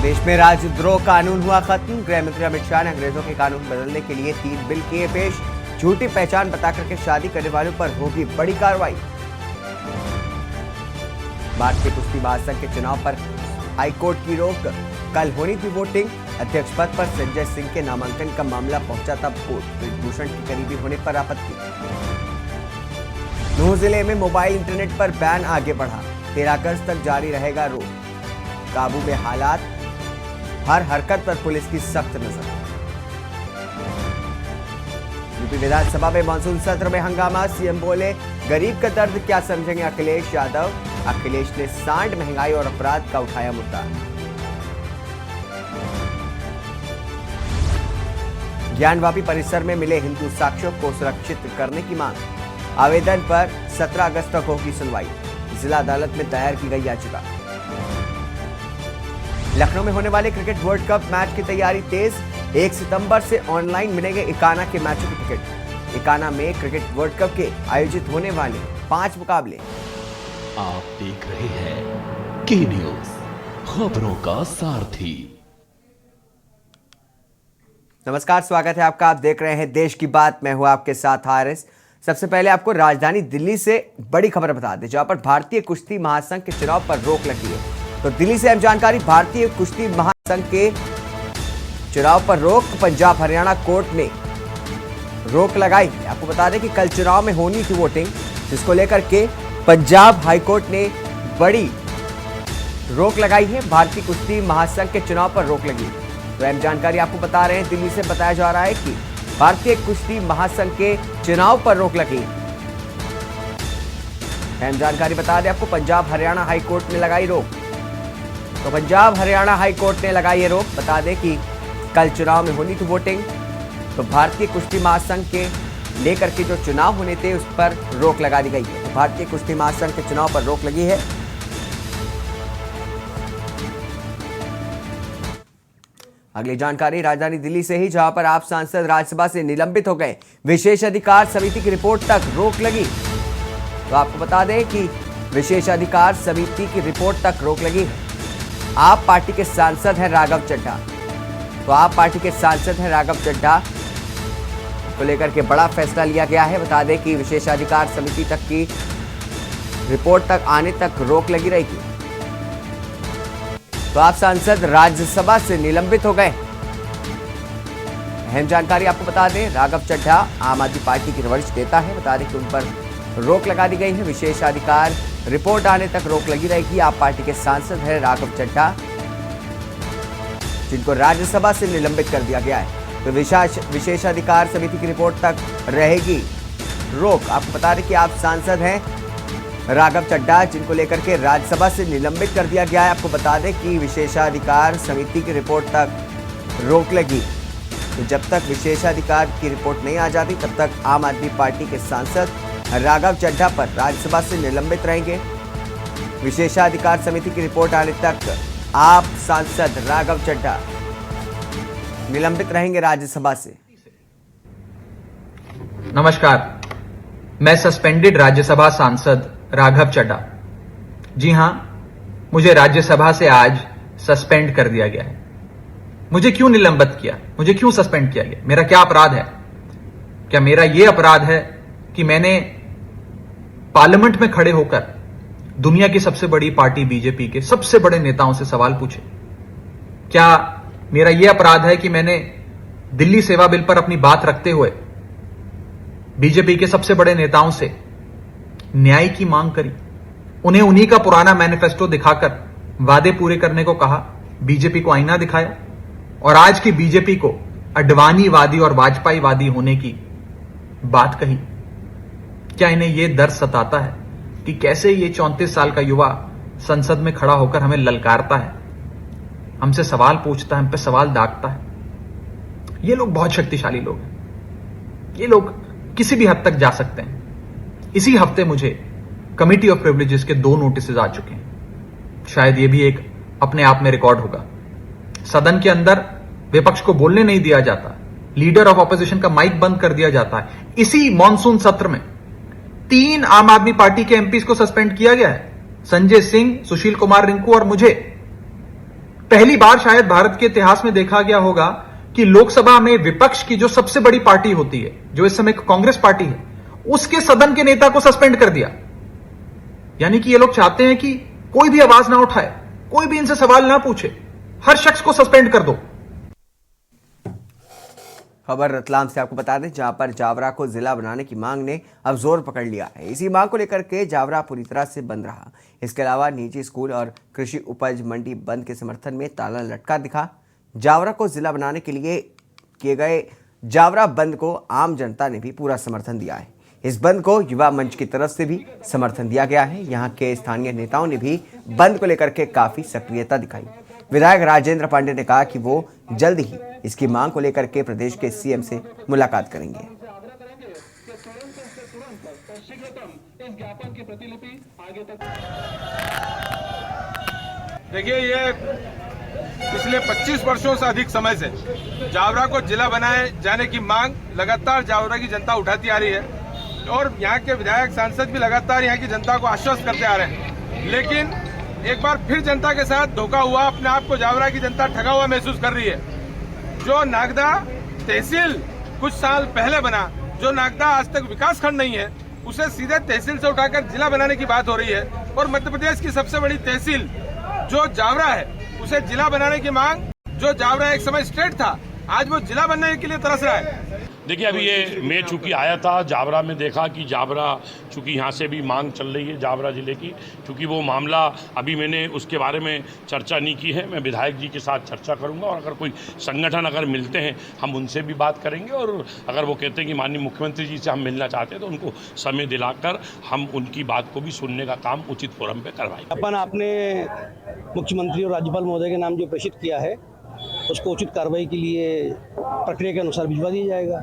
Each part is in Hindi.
देश में राजद्रोह कानून हुआ खत्म। गृह मंत्री अमित शाह ने अंग्रेजों के कानून बदलने के लिए 3 बिल किए पेश। झूठी पहचान बताकर के शादी करने वालों पर होगी बड़ी कार्रवाई। भारतीय कुश्ती महासंघ के चुनाव पर हाईकोर्ट की रोक। कल होनी थी वोटिंग। अध्यक्ष पद पर संजय सिंह के नामांकन का मामला पहुंचा था कोर्ट। ब्रिजभूषण की करीबी होने पर आपत्ति। नूंह जिले में मोबाइल इंटरनेट पर बैन आगे बढ़ा। 13 अगस्त तक जारी रहेगा रोक। काबू में हालात, हर हरकत पर पुलिस की सख्त नजर। यूपी विधानसभा में मानसून सत्र में हंगामा। सीएम बोले, गरीब का दर्द क्या समझेंगे अखिलेश यादव। अखिलेश ने सांड, महंगाई और अपराध का उठाया मुद्दा। ज्ञानवापी परिसर में मिले हिंदू साक्ष्यों को सुरक्षित करने की मांग। आवेदन पर 17 अगस्त तक होगी सुनवाई। जिला अदालत में दायर की गई याचिका। लखनऊ में होने वाले क्रिकेट वर्ल्ड कप मैच की तैयारी तेज। 1 सितंबर से ऑनलाइन मिलेंगे इकाना के मैचों के टिकट। इकाना में क्रिकेट वर्ल्ड कप के आयोजित होने वाले 5 मुकाबले। आप देख रहे हैं के न्यूज, खबरों का सारथी। नमस्कार, स्वागत है आपका। आप देख रहे हैं देश की बात। मैं हूं आपके साथ हारिस। सबसे पहले आपको राजधानी दिल्ली से बड़ी खबर बता दें, जहां पर भारतीय कुश्ती महासंघ के चुनाव पर रोक लगी है। तो दिल्ली से अहम जानकारी। भारतीय कुश्ती महासंघ के चुनाव पर रोक। पंजाब हरियाणा कोर्ट ने रोक लगाई है। आपको बता दें कि कल चुनाव में होनी थी वोटिंग, जिसको लेकर के पंजाब हाईकोर्ट ने बड़ी रोक लगाई है। भारतीय कुश्ती महासंघ के चुनाव पर रोक लगी। तो अहम जानकारी आपको बता रहे हैं, दिल्ली से बताया जा रहा है कि भारतीय कुश्ती महासंघ के चुनाव पर रोक लगी। अहम जानकारी बता दें आपको, पंजाब हरियाणा हाईकोर्ट ने लगाई रोक। तो पंजाब हरियाणा हाईकोर्ट ने लगाई ये रोक। बता दें कि कल चुनाव में होनी थी वोटिंग, तो भारतीय कुश्ती महासंघ के लेकर के जो चुनाव होने थे उस पर रोक लगा दी गई है। तो भारतीय कुश्ती महासंघ के चुनाव पर रोक लगी है। अगली जानकारी राजधानी दिल्ली से ही, जहां पर आप सांसद राज्यसभा से निलंबित हो गए। विशेष अधिकार समिति की रिपोर्ट तक रोक लगी। तो आपको बता दें कि विशेष अधिकार समिति की रिपोर्ट तक रोक लगी है। आप पार्टी के सांसद हैं राघव चड्ढा। तो आप पार्टी के सांसद हैं राघव चड्ढा को लेकर के बड़ा फैसला लिया गया है। बता दें कि विशेषाधिकार समिति तक की रिपोर्ट तक आने तक रोक लगी रहेगी। तो आप सांसद राज्यसभा से निलंबित हो गए। अहम जानकारी आपको बता दें, राघव चड्ढा आम आदमी पार्टी के वरिष्ठ नेता है। बता दें कि उन पर रोक लगा दी गई है। विशेषाधिकार रिपोर्ट आने तक रोक लगी रहेगी। आप पार्टी के सांसद हैं राघव चड्ढा, जिनको राज्यसभा से निलंबित कर दिया गया है। तो विशेषाधिकार समिति की रिपोर्ट तक रहेगी रोक। आपको बता दें कि आप सांसद हैं राघव चड्ढा, जिनको लेकर के राज्यसभा से निलंबित कर दिया गया है। आपको बता दें कि विशेषाधिकार समिति की रिपोर्ट तक रोक लगी। तो जब तक विशेषाधिकार की रिपोर्ट नहीं आ जाती, तब तक आम आदमी पार्टी के सांसद राघव चड्ढा पर राज्यसभा से निलंबित रहेंगे। विशेषाधिकार समिति की रिपोर्ट आने तक आप सांसद राघव चड्ढा निलंबित रहेंगे राज्यसभा से। नमस्कार, मैं सस्पेंडेड राज्यसभा सांसद राघव चड्ढा। जी हां, मुझे राज्यसभा से आज सस्पेंड कर दिया गया है। मुझे क्यों निलंबित किया, मुझे क्यों सस्पेंड किया गया, मेरा क्या अपराध है? क्या मेरा यह अपराध है कि मैंने पार्लियामेंट में खड़े होकर दुनिया की सबसे बड़ी पार्टी बीजेपी के सबसे बड़े नेताओं से सवाल पूछे? क्या मेरा यह अपराध है कि मैंने दिल्ली सेवा बिल पर अपनी बात रखते हुए बीजेपी के सबसे बड़े नेताओं से न्याय की मांग करी, उन्हें उन्हीं का पुराना मैनिफेस्टो दिखाकर वादे पूरे करने को कहा, बीजेपी को आईना दिखाया और आज की बीजेपी को अडवाणीवादी और वाजपेयीवादी होने की बात कही? क्या इन्हें यह दर्द सताता है कि कैसे ये 34 साल का युवा संसद में खड़ा होकर हमें ललकारता है, हमसे सवाल पूछता है, हम पे सवाल दागता है? ये लोग बहुत शक्तिशाली लोग हैं। ये लोग किसी भी हद तक जा सकते हैं। इसी हफ्ते मुझे कमिटी ऑफ प्रिविलेजेस के 2 नोटिस आ चुके हैं। शायद यह भी एक अपने आप में रिकॉर्ड होगा। सदन के अंदर विपक्ष को बोलने नहीं दिया जाता, लीडर ऑफ ऑपोजिशन का माइक बंद कर दिया जाता है। इसी मॉनसून सत्र में 3 आम आदमी पार्टी के एमपीज को सस्पेंड किया गया है, संजय सिंह, सुशील कुमार रिंकू और मुझे। पहली बार शायद भारत के इतिहास में देखा गया होगा कि लोकसभा में विपक्ष की जो सबसे बड़ी पार्टी होती है, जो इस समय कांग्रेस पार्टी है, उसके सदन के नेता को सस्पेंड कर दिया। यानी कि ये लोग चाहते हैं कि कोई भी आवाज ना उठाए, कोई भी इनसे सवाल ना पूछे, हर शख्स को सस्पेंड कर दो। खबर रतलाम से आपको बता दें, जहां पर जावरा को जिला बनाने की मांग ने अब जोर पकड़ लिया है। इसी मांग को लेकर के जावरा पूरी तरह से बंद रहा। इसके अलावा निजी स्कूल और कृषि उपज मंडी बंद के समर्थन में ताला लटका दिखा। जावरा को जिला बनाने के लिए किए गए जावरा बंद को आम जनता ने भी पूरा समर्थन दिया है। इस बंद को युवा मंच की तरफ से भी समर्थन दिया गया है। यहाँ के स्थानीय नेताओं ने भी बंद को लेकर के काफी सक्रियता दिखाई। विधायक राजेंद्र पांडे ने कहा कि वो जल्द ही इसकी मांग को लेकर के प्रदेश के सीएम से मुलाकात करेंगे। देखिए, ये पिछले 25 वर्षों से अधिक समय से जावरा को जिला बनाए जाने की मांग लगातार जावरा की जनता उठाती आ रही है और यहाँ के विधायक सांसद भी लगातार यहाँ की जनता को आश्वस्त करते आ रहे हैं। लेकिन एक बार फिर जनता के साथ धोखा हुआ। अपने आप को जावरा की जनता ठगा हुआ महसूस कर रही है। जो नागदा तहसील कुछ साल पहले बना, जो नागदा आज तक विकास खंड नहीं है, उसे सीधे तहसील से उठाकर जिला बनाने की बात हो रही है। और मध्य प्रदेश की सबसे बड़ी तहसील जो जावरा है, उसे जिला बनाने की मांग, जो जावरा एक समय स्टेट था, आज वो जिला बनने के लिए तरस रहा है। देखिए, अभी ये मैं चूंकि आया था जावरा में, देखा कि जावरा चूंकि यहाँ से भी मांग चल रही है जावरा जिले की, चूंकि वो मामला अभी मैंने उसके बारे में चर्चा नहीं की है। मैं विधायक जी के साथ चर्चा करूंगा और अगर कोई संगठन अगर मिलते हैं हम उनसे भी बात करेंगे और अगर वो कहते हैं कि माननीय मुख्यमंत्री जी से हम मिलना चाहते हैं तो उनको समय दिलाकर हम उनकी बात को भी सुनने का काम उचित फोरम पर करवाएंगे। अपन आपने मुख्यमंत्री और राज्यपाल महोदय के नाम जो प्रेषित किया है उसको उचित कार्रवाई के लिए प्रक्रिया के अनुसार भिजवा दिया जाएगा।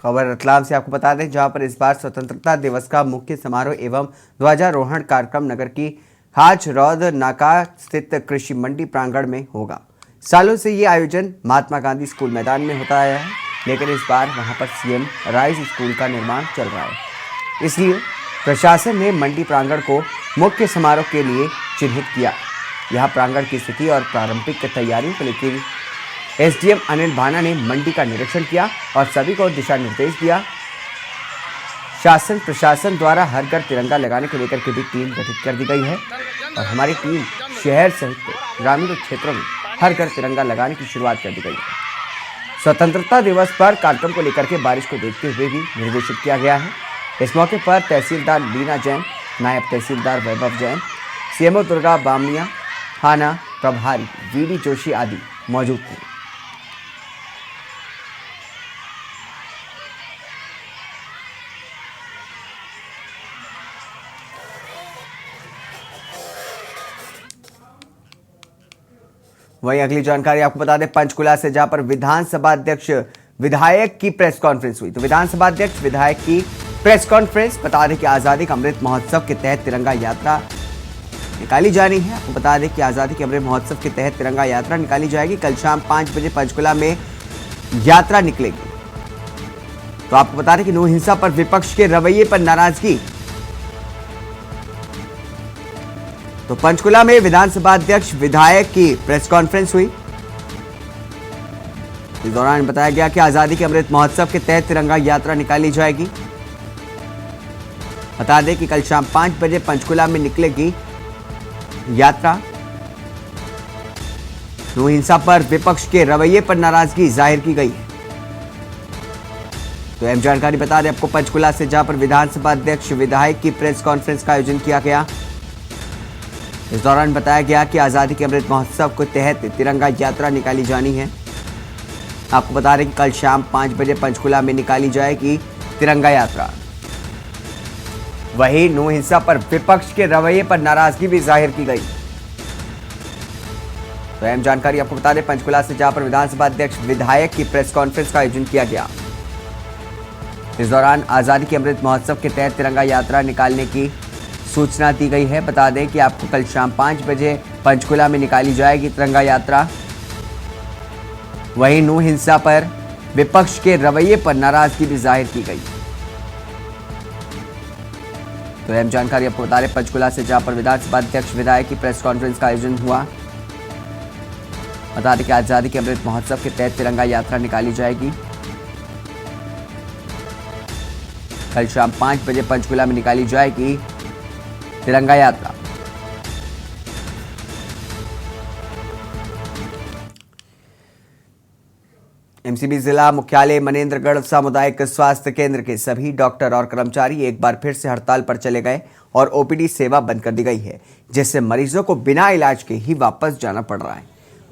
खबर रतलाम से आपको बता दें, जहां पर इस बार स्वतंत्रता दिवस का मुख्य समारोह एवं ध्वजारोहण कार्यक्रम नगर की हाज रौद नाका स्थित कृषि मंडी प्रांगण में होगा। सालों से ये आयोजन महात्मा गांधी स्कूल मैदान में होता आया है, लेकिन इस बार वहां पर सीएम राइज स्कूल का निर्माण चल रहा है। इसलिए प्रशासन ने मंडी प्रांगण को मुख्य समारोह के लिए चिन्हित किया। यहां प्रांगण की स्थिति और प्रारंभिक तैयारियों को लेकर एसडीएम अनिल भाना ने मंडी का निरीक्षण किया और सभी को दिशा निर्देश दिया। शासन प्रशासन द्वारा हर घर तिरंगा लगाने को लेकर के भी टीम गठित कर दी गई है और हमारी टीम शहर सहित ग्रामीण क्षेत्रों में हर घर तिरंगा लगाने की शुरुआत कर दी गई है। स्वतंत्रता दिवस पर कार्यक्रम को लेकर के बारिश को देखते हुए भी निर्देशित किया गया है। इस मौके पर तहसीलदार लीना जैन, नायब तहसीलदार वैभव जैन, सीएमओ दुर्गा बामनिया, थाना प्रभारी वीडी जोशी आदि मौजूद थे। वहीं अगली जानकारी आपको बता दें, पंचकुला से जहां पर विधानसभा अध्यक्ष विधायक की प्रेस कॉन्फ्रेंस हुई। तो विधानसभा अध्यक्ष विधायक की प्रेस कॉन्फ्रेंस, बता दें कि आजादी का अमृत महोत्सव के तहत तिरंगा यात्रा निकाली जानी है। आपको बता दें कि आजादी के अमृत महोत्सव के तहत तिरंगा यात्रा निकाली जाएगी। कल शाम 5 बजे पंचकुला में यात्रा निकलेगी। तो आपको बता दें कि नो हिंसा पर विपक्ष के रवैये पर नाराजगी। तो पंचकुला में विधानसभा अध्यक्ष विधायक की प्रेस कॉन्फ्रेंस हुई। इस दौरान बताया गया कि आजादी के अमृत महोत्सव के तहत तिरंगा यात्रा निकाली जाएगी। बता दें कि कल शाम 5 बजे पंचकुला में निकलेगी यात्रा। नो हिंसा पर विपक्ष के रवैये पर नाराजगी जाहिर की गई है। तो अहम जानकारी बता दें आपको पंचकुला से, जहां पर विधानसभा अध्यक्ष विधायक की प्रेस कॉन्फ्रेंस का आयोजन किया गया। इस दौरान बताया गया कि आजादी के अमृत महोत्सव के तहत तिरंगा यात्रा निकाली जानी है। आपको बता रहे कि कल शाम 5 बजे पंचकुला में निकाली जाएगी तिरंगा यात्रा। वहीं नो हिंसा पर विपक्ष के रवैये पर नाराजगी भी जाहिर की गई। तो अहम जानकारी आपको बता दें पंचकुला से, जहां पर विधानसभा अध्यक्ष विधायक की प्रेस कॉन्फ्रेंस का आयोजन किया गया। इस दौरान आजादी के अमृत महोत्सव के तहत तिरंगा यात्रा निकालने की सूचना दी गई है। बता दें कि आपको कल शाम 5 बजे पंचकुला में निकाली जाएगी तिरंगा यात्रा। वहीं नो हिंसा पर विपक्ष के रवैये पर नाराजगी भी जाहिर की गई। तो अहम जानकारी आपको बता रहे पंचकुला से, जहां पर विधानसभा अध्यक्ष विधायक की प्रेस कॉन्फ्रेंस का आयोजन हुआ। बता दें कि आजादी के अमृत महोत्सव के तहत तिरंगा यात्रा निकाली जाएगी। कल शाम 5 बजे पंचकुला में निकाली जाएगी तिरंगा यात्रा। एमसीबी जिला मुख्यालय मनेंद्रगढ़ सामुदायिक स्वास्थ्य केंद्र के सभी डॉक्टर और कर्मचारी एक बार फिर से हड़ताल पर चले गए और ओपीडी सेवा बंद कर दी गई है, जिससे मरीजों को बिना इलाज के ही वापस जाना पड़ रहा है।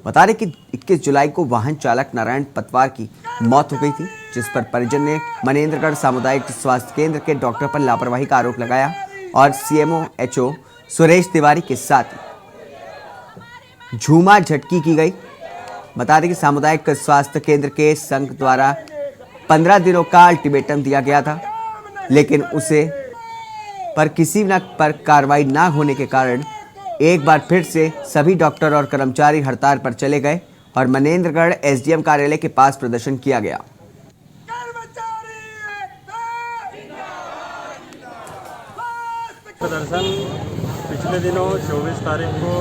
बता दें कि 21 जुलाई को वाहन चालक नारायण पतवार की मौत हो गई थी, जिस पर परिजन ने मनेंद्रगढ़ सामुदायिक स्वास्थ्य केंद्र के डॉक्टर पर लापरवाही का आरोप लगाया और सीएमओ सुरेश तिवारी के साथ झूमा झटकी की गई। बता दें कि सामुदायिक स्वास्थ्य केंद्र के संघ द्वारा 15 दिनों का अल्टीमेटम दिया गया था, लेकिन उसे पर किसी न पर कार्रवाई न होने के कारण एक बार फिर से सभी डॉक्टर और कर्मचारी हड़ताल पर चले गए और मनेंद्रगढ़ एसडीएम कार्यालय के पास प्रदर्शन किया गया। प्रदर्शन पिछले दिनों 24 तारीख को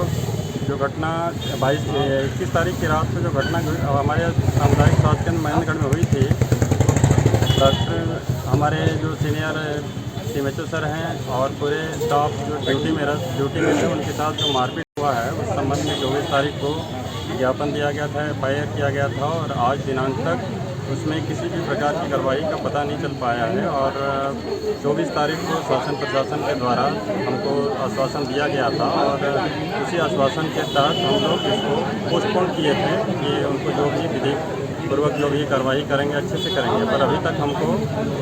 जो घटना 21 तारीख की रात को जो घटना हमारे सामुदायिक स्वास्थ्य केंद्र महेंद्रगढ़ में हुई थी, डॉक्टर हमारे जो सीनियर सीएमएचओ सर हैं और पूरे स्टाफ जो ड्यूटी में थे उनके साथ जो मारपीट हुआ है, उस संबंध में 24 तारीख को ज्ञापन दिया गया था, एफआईआर किया गया था और आज दिनांक तक उसमें किसी भी प्रकार की कार्रवाई का पता नहीं चल पाया है। और 24 तारीख को शासन प्रशासन के द्वारा हमको आश्वासन दिया गया था और उसी आश्वासन के तहत हम लोग इसको पोस्टपोन किए थे कि उनको जो भी विधि पूर्वक जो भी कार्रवाई करेंगे अच्छे से करेंगे, पर अभी तक हमको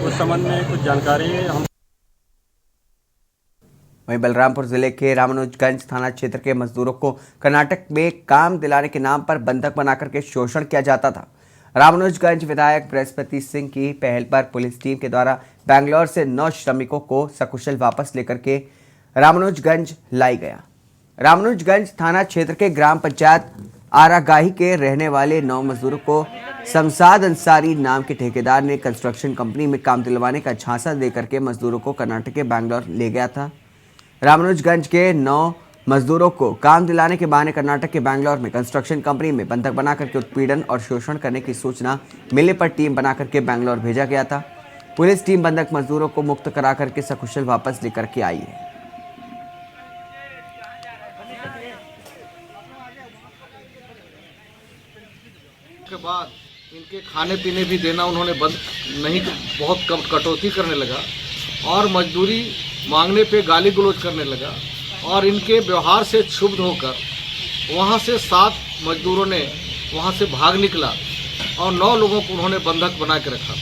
उस संबंध में कुछ जानकारी हम। वहीं बलरामपुर जिले के रामानुजगंज थाना क्षेत्र के मजदूरों को कर्नाटक में काम दिलाने के नाम पर बंधक बनाकर के शोषण किया जाता था। रामानुजगंज विधायक बृहस्पति सिंह की पहल पर पुलिस टीम के द्वारा बैंगलोर से 9 श्रमिकों को सकुशल वापस लेकर के रामानुजगंज लाई गया। रामानुजगंज थाना क्षेत्र के ग्राम पंचायत आरागाही के रहने वाले 9 मजदूरों को शमसाद अंसारी नाम के ठेकेदार ने कंस्ट्रक्शन कंपनी में काम दिलवाने का झांसा देकर के मजदूरों को कर्नाटक के बैंगलोर ले गया था। रामानुजगंज के 9 मजदूरों को काम दिलाने के बहाने कर्नाटक के बैंगलोर में कंस्ट्रक्शन कंपनी में बंधक बनाकर के उत्पीड़न और शोषण करने की सूचना मिलने पर टीम बनाकर के बैंगलोर भेजा गया था। पुलिस टीम बंधक मजदूरों को मुक्त करा करके सकुशल वापस लेकर के आई है। के बाद इनके खाने पीने भी देना उन्होंने बंद नहीं, बहुत कम कटौती करने लगा और मजदूरी मांगने पे गाली गलौज करने लगा और इनके व्यवहार से क्षुब्ध होकर वहाँ से 7 मजदूरों ने वहाँ से भाग निकला और 9 लोगों को उन्होंने बंधक बना के रखा।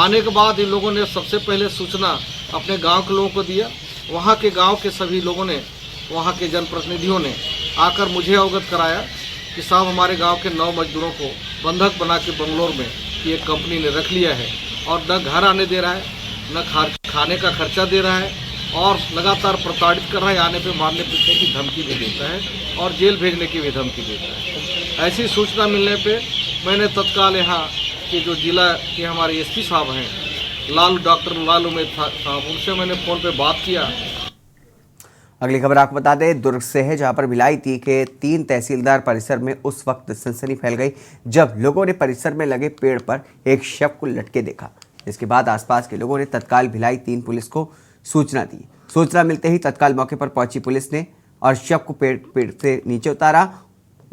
आने के बाद इन लोगों ने सबसे पहले सूचना अपने गांव के लोगों को दिया। वहाँ के गांव के सभी लोगों ने, वहाँ के जनप्रतिनिधियों ने आकर मुझे अवगत कराया कि साहब हमारे गांव के 9 मजदूरों को बंधक बना के बंगलोर में एक कंपनी ने रख लिया है और न घर आने दे रहा है, न खाने का खर्चा दे रहा है और लगातार प्रताड़ित कर रहा है। आने पे मारने पीटने की धमकी भी देता है और जेल भेजने की भी धमकी देता है। ऐसी सूचना मिलने पे मैंने तत्काल यहाँ के जो जिला के हमारे एसपी साहब हैं डॉक्टर लाल उमेद साहब, उनसे मैंने फ़ोन पे बात किया। अगली खबर आपको बता दें दुर्ग से है, जहां पर भिलाई के 3 तहसीलदार परिसर में उस वक्त सनसनी फैल गई जब लोगों ने परिसर में लगे पेड़ पर एक शव को लटके देखा। इसके बाद आसपास के लोगों ने तत्काल भिलाई 3 पुलिस को सूचना दी। सूचना मिलते ही तत्काल मौके पर पहुंची पुलिस ने और शव को पेड़ से नीचे उतारा।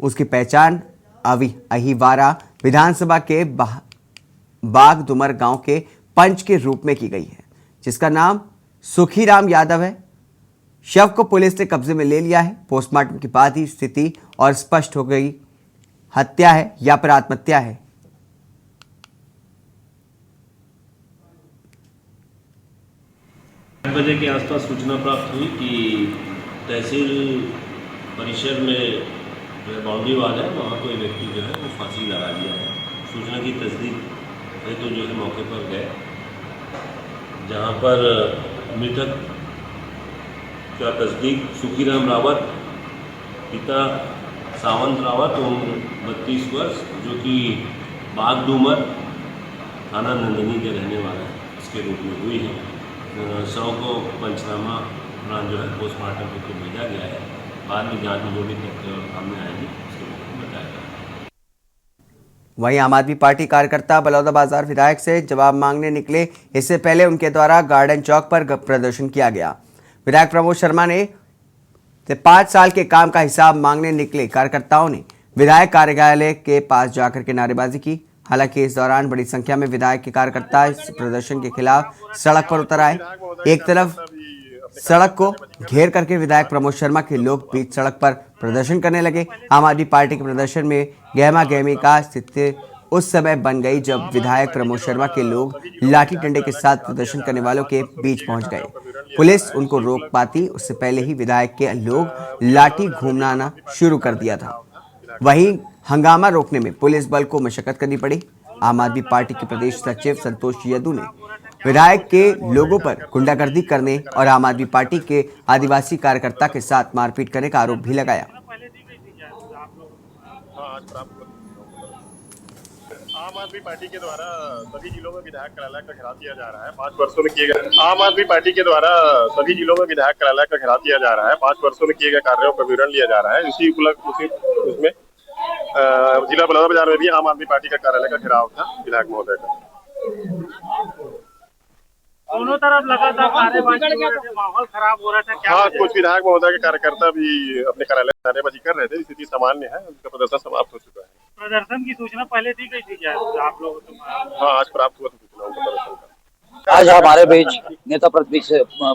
उसकी पहचान अहिवारा विधानसभा के बागदुमर गांव के पंच के रूप में की गई है, जिसका नाम सुखीराम यादव है। शव को पुलिस ने कब्जे में ले लिया है। पोस्टमार्टम के बाद ही स्थिति और स्पष्ट हो गई, हत्या है या फिर आत्महत्या है। 8 बजे के आसपास सूचना प्राप्त हुई कि तहसील परिसर में जो है बाउंड्री वाल है, वहाँ कोई व्यक्ति जो है वो फांसी लगा दिया है। सूचना की तस्दीक है तो जो है मौके पर गए, जहाँ पर मृतक का तस्दीक सुखीराम रावत, पिता सावंत रावत, उम्र 32 वर्ष, जो कि बागडूमर थाना नंदनी के रहने वाला है, इसके रूप में हुई है। शव को पंचनामा दौरान जो है पोस्टमार्टम को भेजा गया है। बाद में जांच में जो भी तथ्य सामने आएगी उसके बारे में बताया जाएगा। वहीं आम आदमी पार्टी कार्यकर्ता बलौदाबाजार विधायक से जवाब मांगने निकले। इससे पहले उनके द्वारा गार्डन चौक पर प्रदर्शन किया गया। विधायक प्रमोद शर्मा ने 5 साल के काम का हिसाब मांगने निकले कार्यकर्ताओं ने विधायक कार्यालय के पास जाकर के नारेबाजी की। हालांकि इस दौरान बड़ी संख्या में विधायक के कार्यकर्ता इस प्रदर्शन के खिलाफ सड़क पर उतर आए। एक तरफ सड़क को घेर करके विधायक प्रमोद शर्मा के लोग बीच सड़क पर प्रदर्शन करने लगे। आम आदमी पार्टी के प्रदर्शन में गहमा गहमी का स्थिति उस समय बन गई जब विधायक प्रमोद शर्मा के लोग लाठी डंडे के साथ प्रदर्शन करने वालों के बीच पहुंच गए। पुलिस उनको रोक पाती उससे पहले ही विधायक के लोग लाठी घूमना शुरू कर दिया था। वहीं हंगामा रोकने में पुलिस बल को मशक्कत करनी पड़ी। आम आदमी पार्टी के प्रदेश सचिव संतोष यदू ने विधायक के लोगों पर गुंडागर्दी करने और आम आदमी पार्टी के आदिवासी कार्यकर्ता के साथ मारपीट करने का आरोप भी लगाया। आम आदमी पार्टी के द्वारा सभी जिलों में विधायक कार्यालय का घेराव किया जा रहा है। 5 वर्षों में किए गए आम आदमी पार्टी के द्वारा सभी जिलों में विधायक कार्यालय का घेराव किया जा रहा है। 5 वर्षों में किए गए कार्यों का विवरण लिया जा रहा है। उसमें जिला बलौदाबाजार में भी आम आदमी पार्टी का कार्यालय का घेराव था विधायक महोदय का। दोनों तरफ लगातार माहौल खराब हो रहा था। क्या हाँ, कुछ विधायक महोदय के कार्यकर्ता भी अपने कार्यालय में नारेबाजी कर रहे थे। स्थिति सामान्य है, उनका प्रदर्शन समाप्त हो चुका है। प्रदर्शन की सूचना पहले दी गई थी क्या आप लोगों को? हाँ, आज प्राप्त हुआ था सूचना उनका प्रदर्शन का। आज हमारे बीच नेता प्रतिपक्ष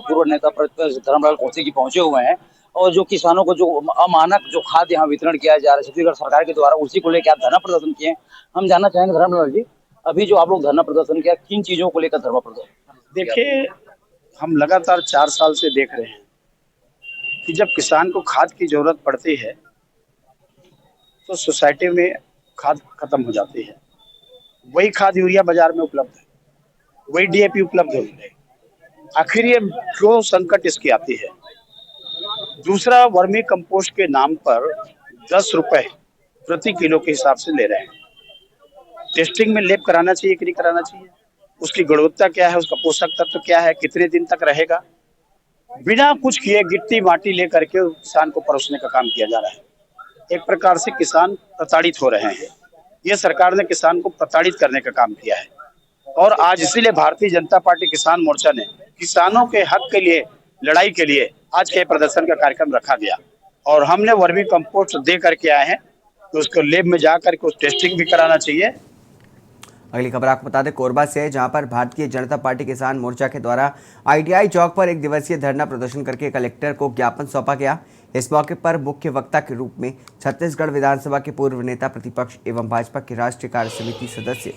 पूर्व नेता प्रतिपक्ष धर्मलाल कौशिक जी पहुंचे हुए हैं और जो किसानों को जो अमानक जो खाद्य यहाँ वितरण किया जा रहा है छत्तीसगढ़ सरकार के द्वारा, उसी को लेकर धरना प्रदर्शन किए। हम जानना चाहेंगे धर्मलाल जी, अभी जो आप लोग धरना प्रदर्शन किया, किन चीजों को लेकर धरना प्रदर्शन? देखिए, हम लगातार 4 साल से देख रहे हैं कि जब किसान को खाद की जरूरत पड़ती है तो सोसाइटी में खाद खत्म हो जाती है। वही खाद यूरिया बाजार में उपलब्ध है, वही डीएपी उपलब्ध है। आखिर ये क्यों संकट इसकी आती है? दूसरा, वर्मी कंपोस्ट के नाम पर 10 रुपए प्रति किलो के हिसाब से ले रहे हैं। टेस्टिंग में लेब कराना चाहिए कि नहीं कराना चाहिए? उसकी गुणवत्ता क्या है, उसका पोषक तत्व क्या है, कितने दिन तक रहेगा? बिना कुछ किए गिट्टी माटी लेकर के किसान को परोसने का काम किया जा रहा है। एक प्रकार से किसान प्रताड़ित हो रहे हैं। ये सरकार ने किसान को प्रताड़ित करने का काम किया है और आज इसीलिए भारतीय जनता पार्टी किसान मोर्चा ने किसानों के हक के लिए लड़ाई के लिए आज के प्रदर्शन का कार्यक्रम रखा गया और हमने वर्मी कंपोस्ट दे करके आए हैं तो उसको लेब में जा करके उस टेस्टिंग भी कराना चाहिए। अगली खबर आपको बता दें कोरबा से है, जहां पर भारतीय जनता पार्टी किसान मोर्चा के द्वारा आईटीआई चौक पर 1 दिवसीय धरना प्रदर्शन करके कलेक्टर को ज्ञापन सौंपा गया। इस मौके पर मुख्य वक्ता के रूप में छत्तीसगढ़ विधानसभा के पूर्व नेता प्रतिपक्ष एवं भाजपा की राष्ट्रीय कार्य समिति सदस्य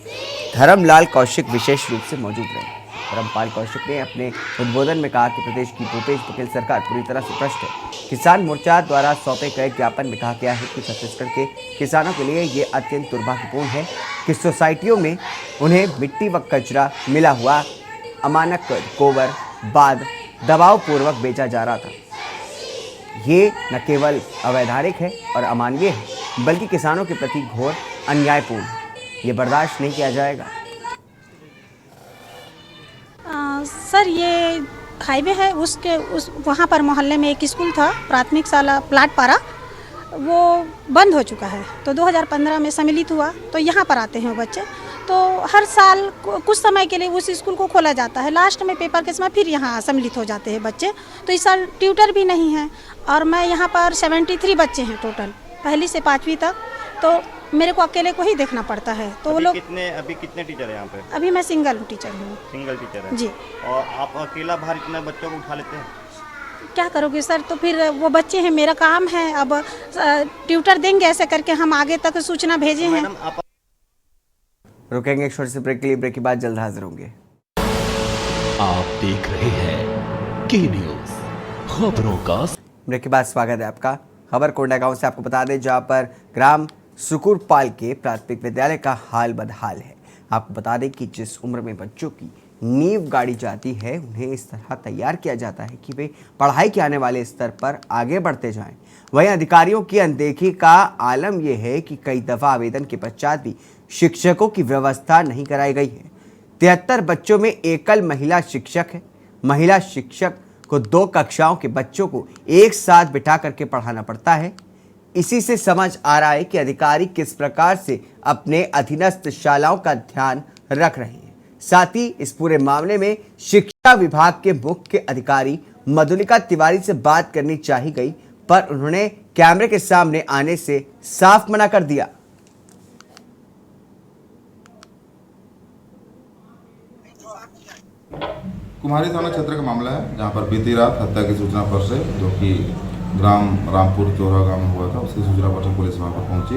धर्मलाल कौशिक विशेष रूप से मौजूद रहे। धर्मपाल कौशिक ने अपने उद्बोधन में कहा कि प्रदेश की भूपेश बघेल सरकार पूरी तरह से भ्रष्ट है। किसान मोर्चा द्वारा सौंपे गए ज्ञापन में कहा गया है कि छत्तीसगढ़ के किसानों के लिए ये अत्यंत दुर्भाग्यपूर्ण है कि सोसाइटियों में उन्हें मिट्टी व कचरा मिला हुआ अमानक गोबर बाद दबाव पूर्वक बेचा जा रहा था। ये न केवल अवैधानिक है और अमानवीय है बल्कि किसानों के प्रति घोर अन्यायपूर्ण है। ये बर्दाश्त नहीं किया जाएगा। सर, ये हाईवे है, वहाँ पर मोहल्ले में एक स्कूल था, प्राथमिक शाला प्लाटपारा, वो बंद हो चुका है। तो 2015 में सम्मिलित हुआ तो यहाँ पर आते हैं बच्चे। तो हर साल कुछ समय के लिए उस स्कूल को खोला जाता है, लास्ट में पेपर के समय फिर यहाँ सम्मिलित हो जाते हैं बच्चे। तो इस साल ट्यूटर भी नहीं है और मैं यहाँ पर 73 बच्चे हैं टोटल, पहली से 5वीं तक। तो मेरे को अकेले को ही देखना पड़ता है। तो वो लोग अभी कितने टीचर हैं यहाँ पे? अभी मैं सिंगल टीचर हूँ। सिंगल टीचर है जी। और आप अकेला भार इतना बच्चों को उठा लेते हैं? क्या करोगे सर, तो फिर वो बच्चे हैं, मेरा काम है। अब ट्यूटर देंगे ऐसे करके हम आगे तक सूचना भेजे हैं। रुकेंगे एक छोटे से ब्रेक के लिए, ब्रेक के बाद जल्द हाजिर होंगे। आप देख रहे हैं के न्यूज खबरों का। ब्रेक के बाद स्वागत है आपका। खबर कोंडागांव से आपको बता दें, जहां पर ग्राम सुकुरपाल के प्राथमिक विद्यालय का हाल बदहाल है। आपको बता दें कि जिस उम्र में बच्चों की नींव गाड़ी जाती है, उन्हें इस तरह तैयार किया जाता है कि वे पढ़ाई के आने वाले स्तर पर आगे बढ़ते जाएं। वहीं अधिकारियों की अनदेखी का आलम यह है कि कई दफा आवेदन के पश्चात भी शिक्षकों की व्यवस्था नहीं कराई गई है। 73 बच्चों में एकल महिला शिक्षक है। महिला शिक्षक को 2 कक्षाओं के बच्चों को एक साथ बिठा करके पढ़ाना पड़ता है। इसी से समझ आ रहा है कि अधिकारी किस प्रकार से अपने अधीनस्थ शालाओं का ध्यान रख रहे हैं। साथ ही इस पूरे मामले में शिक्षा विभाग के मुख्य अधिकारी मधुलिका तिवारी से बात करनी चाही गई, पर उन्होंने कैमरे के सामने आने से साफ मना कर दिया। कुम्हारी थाना क्षेत्र का मामला है, जहां पर बीती रात हत्या की सूचना पर से, जो कि ग्राम रामपुर चौरा गांव में हुआ था, उसकी सूचना पर से पुलिस वहां पर पहुंची।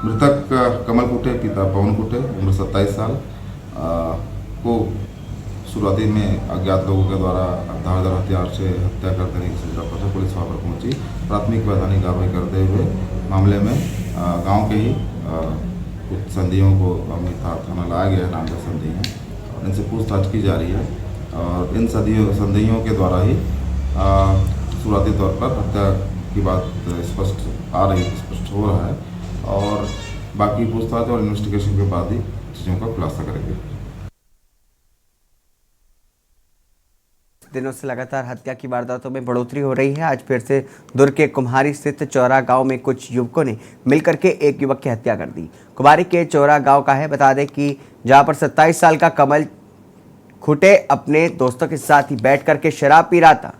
मृतक कमल कुटे पिता पवन कुटे उम्र 27 साल को शुरुआती में अज्ञात लोगों के द्वारा धारदार हथियार से हत्या कर देने की सूचना पर से पुलिस वहां पर पहुंची। प्राथमिक वैधानिक कार्रवाई करते हुए मामले में गाँव के ही कुछ संदियों को थाना लाया गया है, नामजद संदेही हैं, और इनसे पूछताछ की जा रही है। और इन संदेहियों के द्वारा ही शुरुआती तौर पर हत्या की बात स्पष्ट हो रहा है, और बाकी पूछताछ और इन्वेस्टिगेशन के बाद ही चीज़ों का खुलासा करेंगे। दिनों से लगातार हत्या की वारदातों में बढ़ोतरी हो रही है। आज फिर से दुर्ग के कुम्हारी स्थित चौरा गांव में कुछ युवकों ने मिलकर के एक युवक की हत्या कर दी। कुम्हारी के चौरा गांव का है। बता दें कि जहां पर 27 साल का कमल खुटे अपने दोस्तों के साथ ही बैठ करके शराब पी रहा था।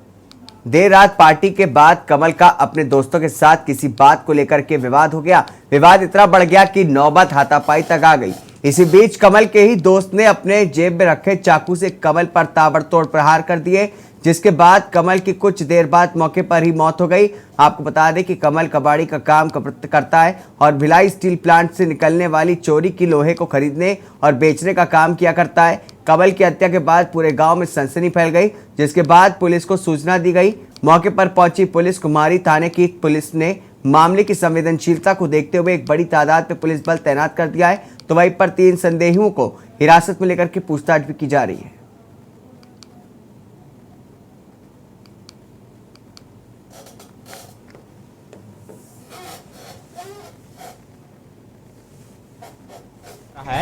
देर रात पार्टी के बाद कमल का अपने दोस्तों के साथ किसी बात को लेकर के विवाद हो गया। विवाद इतना बढ़ गया कि नौबत हाथापाई तक आ गई। इसी बीच कमल के ही दोस्त ने अपने जेब में रखे चाकू से कमल पर ताबड़तोड़ प्रहार कर दिए, जिसके बाद कमल की कुछ देर बाद मौके पर ही मौत हो गई। आपको बता दें कि कमल कबाड़ी का काम करता है और भिलाई स्टील प्लांट से निकलने वाली चोरी की लोहे को खरीदने और बेचने का काम किया करता है। कमल की हत्या के बाद पूरे गांव में सनसनी फैल गई, जिसके बाद पुलिस को सूचना दी गई। मौके पर पहुंची पुलिस कुम्हारी थाने की पुलिस ने मामले की संवेदनशीलता को देखते हुए एक बड़ी तादाद में पुलिस बल तैनात कर दिया है। तो वहीं पर 3 संदेहियों को हिरासत में लेकर के पूछताछ भी की जा रही है।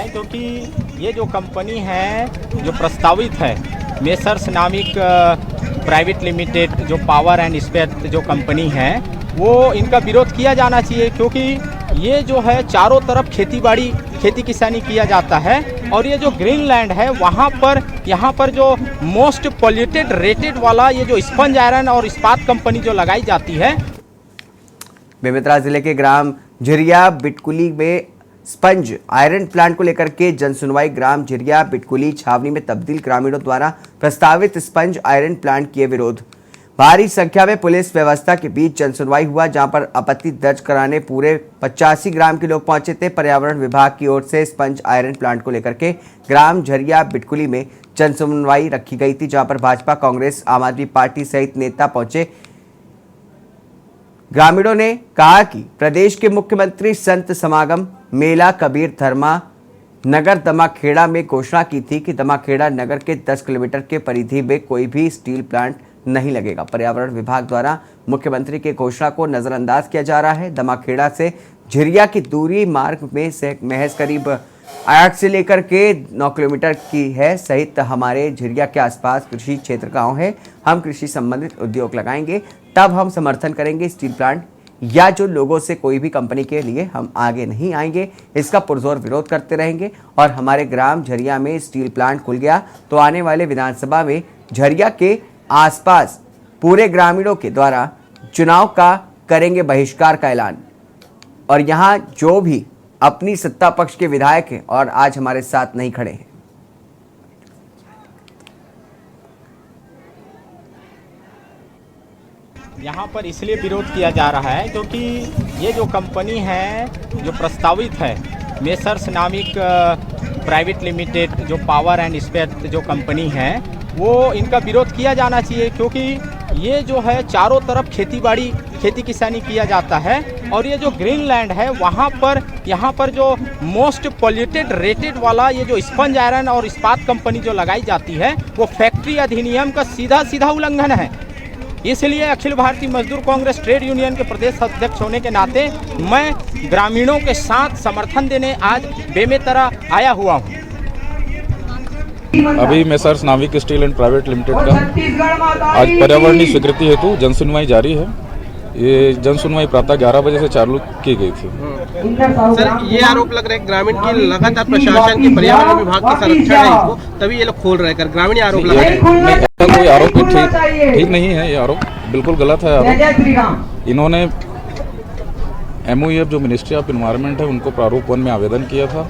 क्योंकि ये जो कंपनी है जो प्रस्तावित है मेसर्स नामिक प्राइवेट लिमिटेड जो पावर एंड स्पेयर जो कंपनी है, वो इनका विरोध किया जाना चाहिए, क्योंकि ये जो है चारों तरफ खेती किसानी किया जाता है। और ये जो ग्रीन लैंड है वहाँ पर यहाँ पर जो मोस्ट पॉल्यूटेड रेटेड वाला ये जो स्पंज आयरन और इस्पात कंपनी जो लगाई जाती है। बेमेतरा जिले के ग्राम झिरिया बिटकुली में स्पंज आयरन प्लांट को लेकर के जनसुनवाई। ग्राम झिरिया बिटकुली छावनी में तब्दील ग्रामीणों द्वारा प्रस्तावित स्पंज आयरन प्लांट किए विरोध। भारी संख्या में पुलिस व्यवस्था के बीच जनसुनवाई हुआ, जहां पर आपत्ति दर्ज कराने पूरे 85 ग्राम के लोग पहुंचे थे। पर्यावरण विभाग की ओर से स्पंज आयरन प्लांट को लेकर के ग्राम झरिया बिटकुली में जनसुनवाई रखी गई थी, जहां पर भाजपा, कांग्रेस, आम आदमी पार्टी सहित नेता पहुंचे। ग्रामीणों ने कहा कि प्रदेश के मुख्यमंत्री संत समागम मेला कबीर धर्मा नगर दमाखेड़ा में घोषणा की थी कि दमाखेड़ा नगर के 10 किलोमीटर के परिधि में कोई भी स्टील प्लांट नहीं लगेगा। पर्यावरण विभाग द्वारा मुख्यमंत्री के घोषणा को नजरअंदाज किया जा रहा है। दमाखेड़ा से झिरिया की दूरी मार्ग में से महज करीब 8 से लेकर के 9 किलोमीटर की है। सहित हमारे झिरिया के आसपास कृषि क्षेत्र गाँव है। हम कृषि संबंधित उद्योग लगाएंगे, तब हम समर्थन करेंगे स्टील प्लांट या जो लोगों से कोई भी कंपनी के लिए हम आगे नहीं आएंगे। इसका पुरजोर विरोध करते रहेंगे। और हमारे ग्राम झरिया में स्टील प्लांट खुल गया तो आने वाले विधानसभा में झरिया के आसपास पूरे ग्रामीणों के द्वारा चुनाव का करेंगे बहिष्कार का ऐलान। और यहाँ जो भी अपनी सत्ता पक्ष के विधायक हैं और आज हमारे साथ नहीं खड़े हैं, यहाँ पर इसलिए विरोध किया जा रहा है क्योंकि ये जो कंपनी है जो प्रस्तावित है मेसर्स नामिक प्राइवेट लिमिटेड जो पावर एंड स्पेयर जो कंपनी है, वो इनका विरोध किया जाना चाहिए, क्योंकि ये जो है चारों तरफ खेती किसानी किया जाता है। और ये जो ग्रीन लैंड है वहाँ पर यहाँ पर जो मोस्ट पॉल्यूटेड रेटेड वाला ये जो स्पंज आयरन और इस्पात कंपनी जो लगाई जाती है, वो फैक्ट्री अधिनियम का सीधा उल्लंघन है। इसलिए अखिल भारतीय मजदूर कांग्रेस ट्रेड यूनियन के प्रदेश अध्यक्ष होने के नाते मैं ग्रामीणों के साथ समर्थन देने आज बेमेतरा आया हुआ हूँ। अभी मेसर्स नाविक स्टील एंड प्राइवेट लिमिटेड का आज पर्यावरणीय स्वीकृति हेतु जन सुनवाई जारी है। ये जन सुनवाई प्रातः 11 बजे से चालू की गई थी। सर, ये आरोप लग रहा है ग्रामीण की लगातार प्रशासन की पर्यावरण विभाग की संरक्षण है इनको, तभी ये लोग खोल रहे हैं। ग्रामीण आरोप लगा रहे हैं। ऐसा कोई आरोप ठीक नहीं है। ये आरोप बिल्कुल गलत है। आरोप इन्होंने MOEF जो मिनिस्ट्री ऑफ इन्वायरमेंट है उनको प्रारूप 1 में आवेदन किया था।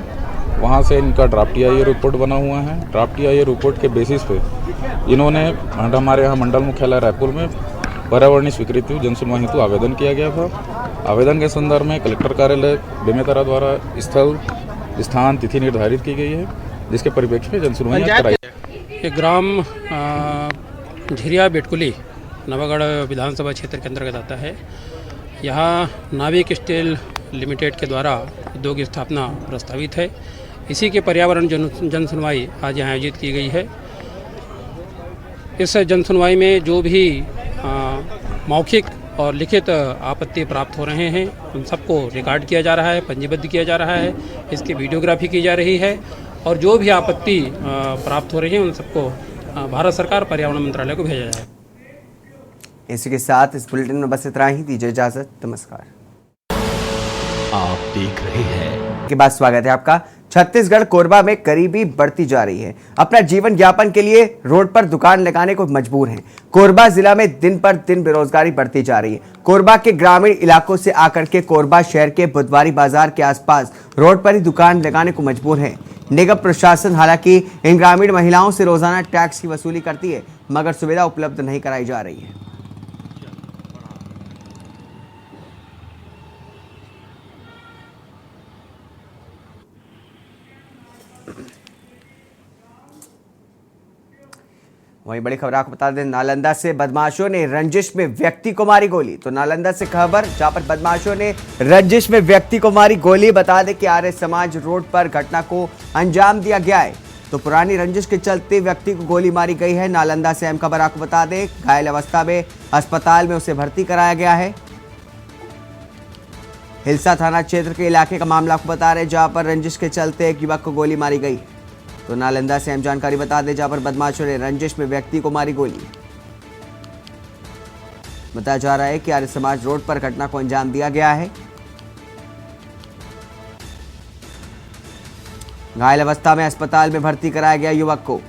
वहाँ से इनका ड्राफ्ट EIA रिपोर्ट बना हुआ है। ड्राफ्ट EIA रिपोर्ट के बेसिस पे इन्होंने हमारे यहाँ मंडल मुख्यालय रायपुर में पर्यावरणीय स्वीकृति जन सुनवाई हेतु आवेदन किया गया था। आवेदन के संदर्भ में कलेक्टर कार्यालय बेमेतरा द्वारा स्थल, स्थान, तिथि निर्धारित की गई है, जिसके परिप्रेक्ष्य में जन सुनवाई कराई। ये ग्राम झिरिया बेटकुली नवागढ़ विधानसभा क्षेत्र के अंतर्गत आता है। यहाँ नाविक स्टील लिमिटेड के द्वारा उद्योग की स्थापना प्रस्तावित है। इसी के पर्यावरण जन सुनवाई आज यहाँ आयोजित की गई है। इस जन सुनवाई में जो भी मौखिक और लिखित आपत्ति प्राप्त हो रहे हैं उन सबको रिकॉर्ड किया जा रहा है, पंजीबद्ध किया जा रहा है, इसकी वीडियोग्राफी की जा रही है और जो भी आपत्ति प्राप्त हो रही है उन सबको भारत सरकार पर्यावरण मंत्रालय को भेजा जाए। इसी के साथ इस बुलेटिन में बस इतना ही। दीजिए इजाजत। नमस्कार। आप देख रहे हैं के बाद स्वागत है आपका। छत्तीसगढ़ कोरबा में गरीबी बढ़ती जा रही है। अपना जीवन यापन के लिए रोड पर दुकान लगाने को मजबूर हैं। कोरबा जिला में दिन पर दिन बेरोजगारी बढ़ती जा रही है। कोरबा के ग्रामीण इलाकों से आकर के कोरबा शहर के बुधवारी बाजार के आसपास रोड पर ही दुकान लगाने को मजबूर है। निगम प्रशासन हालांकि इन ग्रामीण महिलाओं से रोजाना टैक्स की वसूली करती है, मगर सुविधा उपलब्ध नहीं कराई जा रही है। वहीं बड़ी खबर आपको बता दें, नालंदा से बदमाशों ने रंजिश में व्यक्ति को मारी गोली। तो नालंदा से खबर जहां पर बदमाशों ने रंजिश में व्यक्ति को मारी गोली। बता दें कि आर्य समाज रोड पर घटना को अंजाम दिया गया है। तो पुरानी रंजिश के चलते व्यक्ति को गोली मारी गई है। नालंदा से अहम खबर आपको बता दें, घायल अवस्था में अस्पताल में उसे भर्ती कराया गया है। हिलसा थाना क्षेत्र के इलाके का मामला आपको बता रहे, जहां पर रंजिश के चलते एक युवक को गोली मारी गई। तो नालंदा से अहम जानकारी बता दें, जहां पर बदमाशों ने रंजिश में व्यक्ति को मारी गोली। बताया जा रहा है कि आर्य समाज रोड पर घटना को अंजाम दिया गया है। घायल अवस्था में अस्पताल में भर्ती कराया गया युवक को।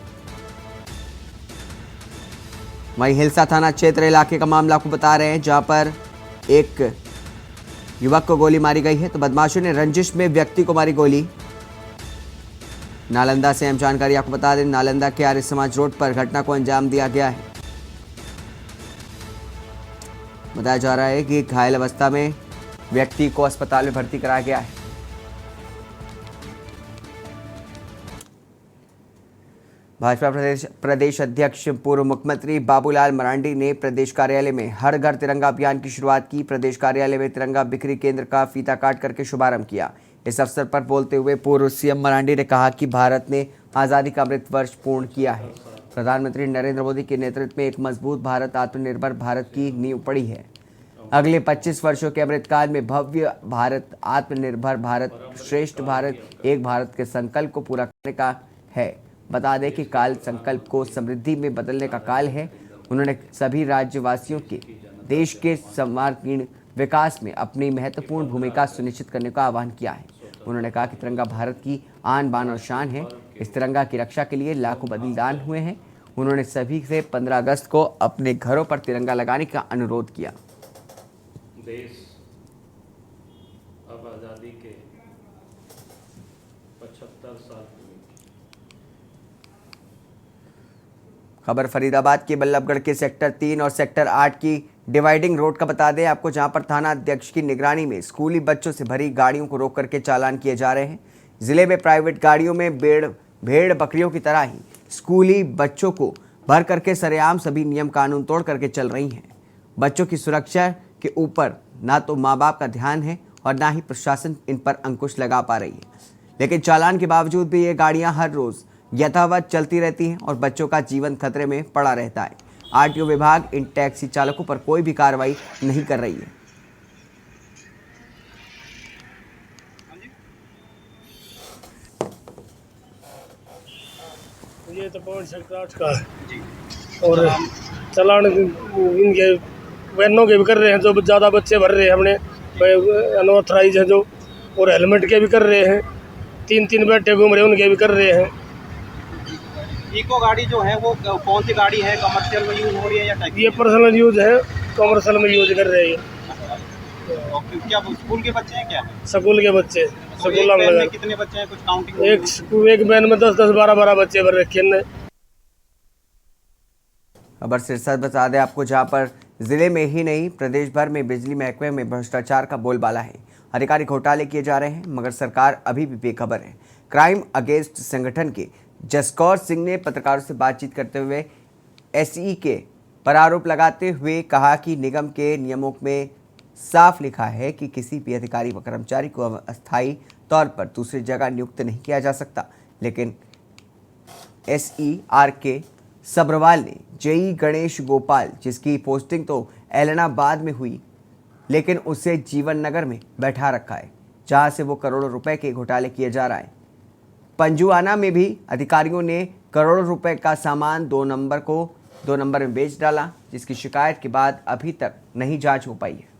वहीं हिलसा थाना क्षेत्र इलाके का मामला आपको बता रहे हैं, जहां पर एक युवक को गोली मारी गई है। तो बदमाशों ने रंजिश में व्यक्ति को मारी गोली। नालंदा से अहम जानकारी आपको बता दें, नालंदा के आर्य समाज रोड पर घटना को अंजाम दिया गया है। बताया जा रहा है कि घायल अवस्था में व्यक्ति को अस्पताल में भर्ती कराया गया है। भाजपा प्रदेश अध्यक्ष पूर्व मुख्यमंत्री बाबूलाल मरांडी ने प्रदेश कार्यालय में हर घर तिरंगा अभियान की शुरुआत की। प्रदेश कार्यालय में तिरंगा बिक्री केंद्र का फीता काट करके शुभारंभ किया। इस अवसर पर बोलते हुए पूर्व CM मरांडी ने कहा कि भारत ने आज़ादी का अमृत वर्ष पूर्ण किया है। प्रधानमंत्री नरेंद्र मोदी के नेतृत्व में एक मजबूत भारत, आत्मनिर्भर भारत की नींव पड़ी है। अगले 25 वर्षों के अमृतकाल में भव्य भारत, आत्मनिर्भर भारत, श्रेष्ठ भारत, एक भारत के संकल्प को पूरा करने का है। बता दें कि काल संकल्प को समृद्धि में बदलने का काल है। उन्होंने सभी राज्यवासियों के देश के सर्वांगीण विकास में अपनी महत्वपूर्ण भूमिका सुनिश्चित करने का आह्वान किया है। उन्होंने कहा कि तिरंगा भारत की आन बान और शान है। इस तिरंगा की रक्षा के लिए लाखों बलिदान हुए हैं। उन्होंने सभी से 15 अगस्त को अपने घरों पर तिरंगा लगाने का अनुरोध किया। देश अब आज़ादी के 75 साल। खबर फरीदाबाद के बल्लभगढ़ के सेक्टर 3 और सेक्टर 8 की डिवाइडिंग रोड का बता दें आपको, जहां पर थाना अध्यक्ष की निगरानी में स्कूली बच्चों से भरी गाड़ियों को रोक करके चालान किए जा रहे हैं। जिले में प्राइवेट गाड़ियों में भेड़ बकरियों की तरह ही स्कूली बच्चों को भर करके सरेआम सभी नियम कानून तोड़ करके चल रही हैं। बच्चों की सुरक्षा के ऊपर ना तो माँ बाप का ध्यान है और ना ही प्रशासन इन पर अंकुश लगा पा रही है। लेकिन चालान के बावजूद भी ये गाड़ियां हर रोज यथावत चलती रहती हैं और बच्चों का जीवन खतरे में पड़ा रहता है। RTO विभाग इन टैक्सी चालकों पर कोई भी कार्रवाई नहीं कर रही है। ये ये तो पवन सेक्टर 8 का है और चलान इनके वैनों के भी कर रहे हैं, जो ज़्यादा बच्चे भर रहे हैं अपने अनऑथराइज हैं जो, और हेलमेट के भी कर रहे हैं, 3-3 बैठे घूम रहे हैं उनके भी कर रहे हैं। इको गाड़ी जो है वो कौन सी गाड़ी है, कमर्शियल में यूज हो रही है या टैक्सी? ये पर्सनल यूज है, कमर्शियल में यूज कर रहे हैं। क्या स्कूल के बच्चे हैं क्या? स्कूल के बच्चे। स्कूल में कितने बच्चे हैं, कुछ काउंटिंग? एक वैन में 10-10, 12-12 बच्चे भर रखे हैं। खबर सिरसा बता दें आपको, जहां पर जिले में ही नहीं प्रदेश भर में बिजली महकमे में भ्रष्टाचार का बोलबाला है। अधिकारी घोटाले किए जा रहे हैं मगर सरकार अभी भी बेखबर है। क्राइम अगेंस्ट संगठन के जसकौर सिंह ने पत्रकारों से बातचीत करते हुए एसई के पर आरोप लगाते हुए कहा कि निगम के नियमों में साफ लिखा है कि किसी भी अधिकारी व कर्मचारी को अस्थायी तौर पर दूसरी जगह नियुक्त नहीं किया जा सकता। लेकिन SER के सब्रवाल ने जेई गणेश गोपाल, जिसकी पोस्टिंग तो एलनाबाद में हुई लेकिन उसे जीवन नगर में बैठा रखा है, जहां से वो करोड़ों रुपए के घोटाले किए जा रहा है। पंजुआना में भी अधिकारियों ने करोड़ों रुपए का सामान 2 नंबर में बेच डाला, जिसकी शिकायत के बाद अभी तक नहीं जांच हो पाई है।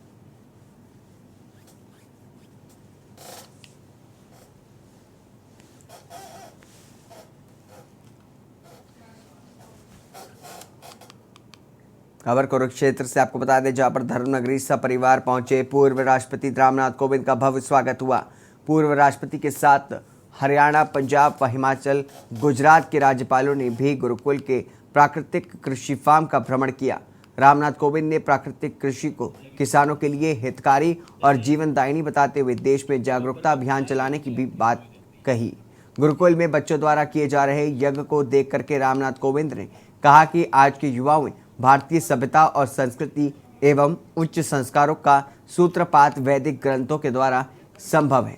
खबर कुरुक्षेत्र से आपको बता दें, जहां पर धर्मनगरी सपरिवार पहुंचे पूर्व राष्ट्रपति रामनाथ कोविंद का भव्य स्वागत हुआ। पूर्व राष्ट्रपति के साथ हरियाणा, पंजाब व हिमाचल, गुजरात के राज्यपालों ने भी गुरुकुल के प्राकृतिक कृषि फार्म का भ्रमण किया। रामनाथ कोविंद ने प्राकृतिक कृषि को किसानों के लिए हितकारी और जीवनदायिनी बताते हुए देश में जागरूकता अभियान चलाने की भी बात कही। गुरुकुल में बच्चों द्वारा किए जा रहे यज्ञ को देख करके रामनाथ कोविंद ने कहा कि आज के युवाओं में भारतीय सभ्यता और संस्कृति एवं उच्च संस्कारों का सूत्रपात वैदिक ग्रंथों के द्वारा संभव है।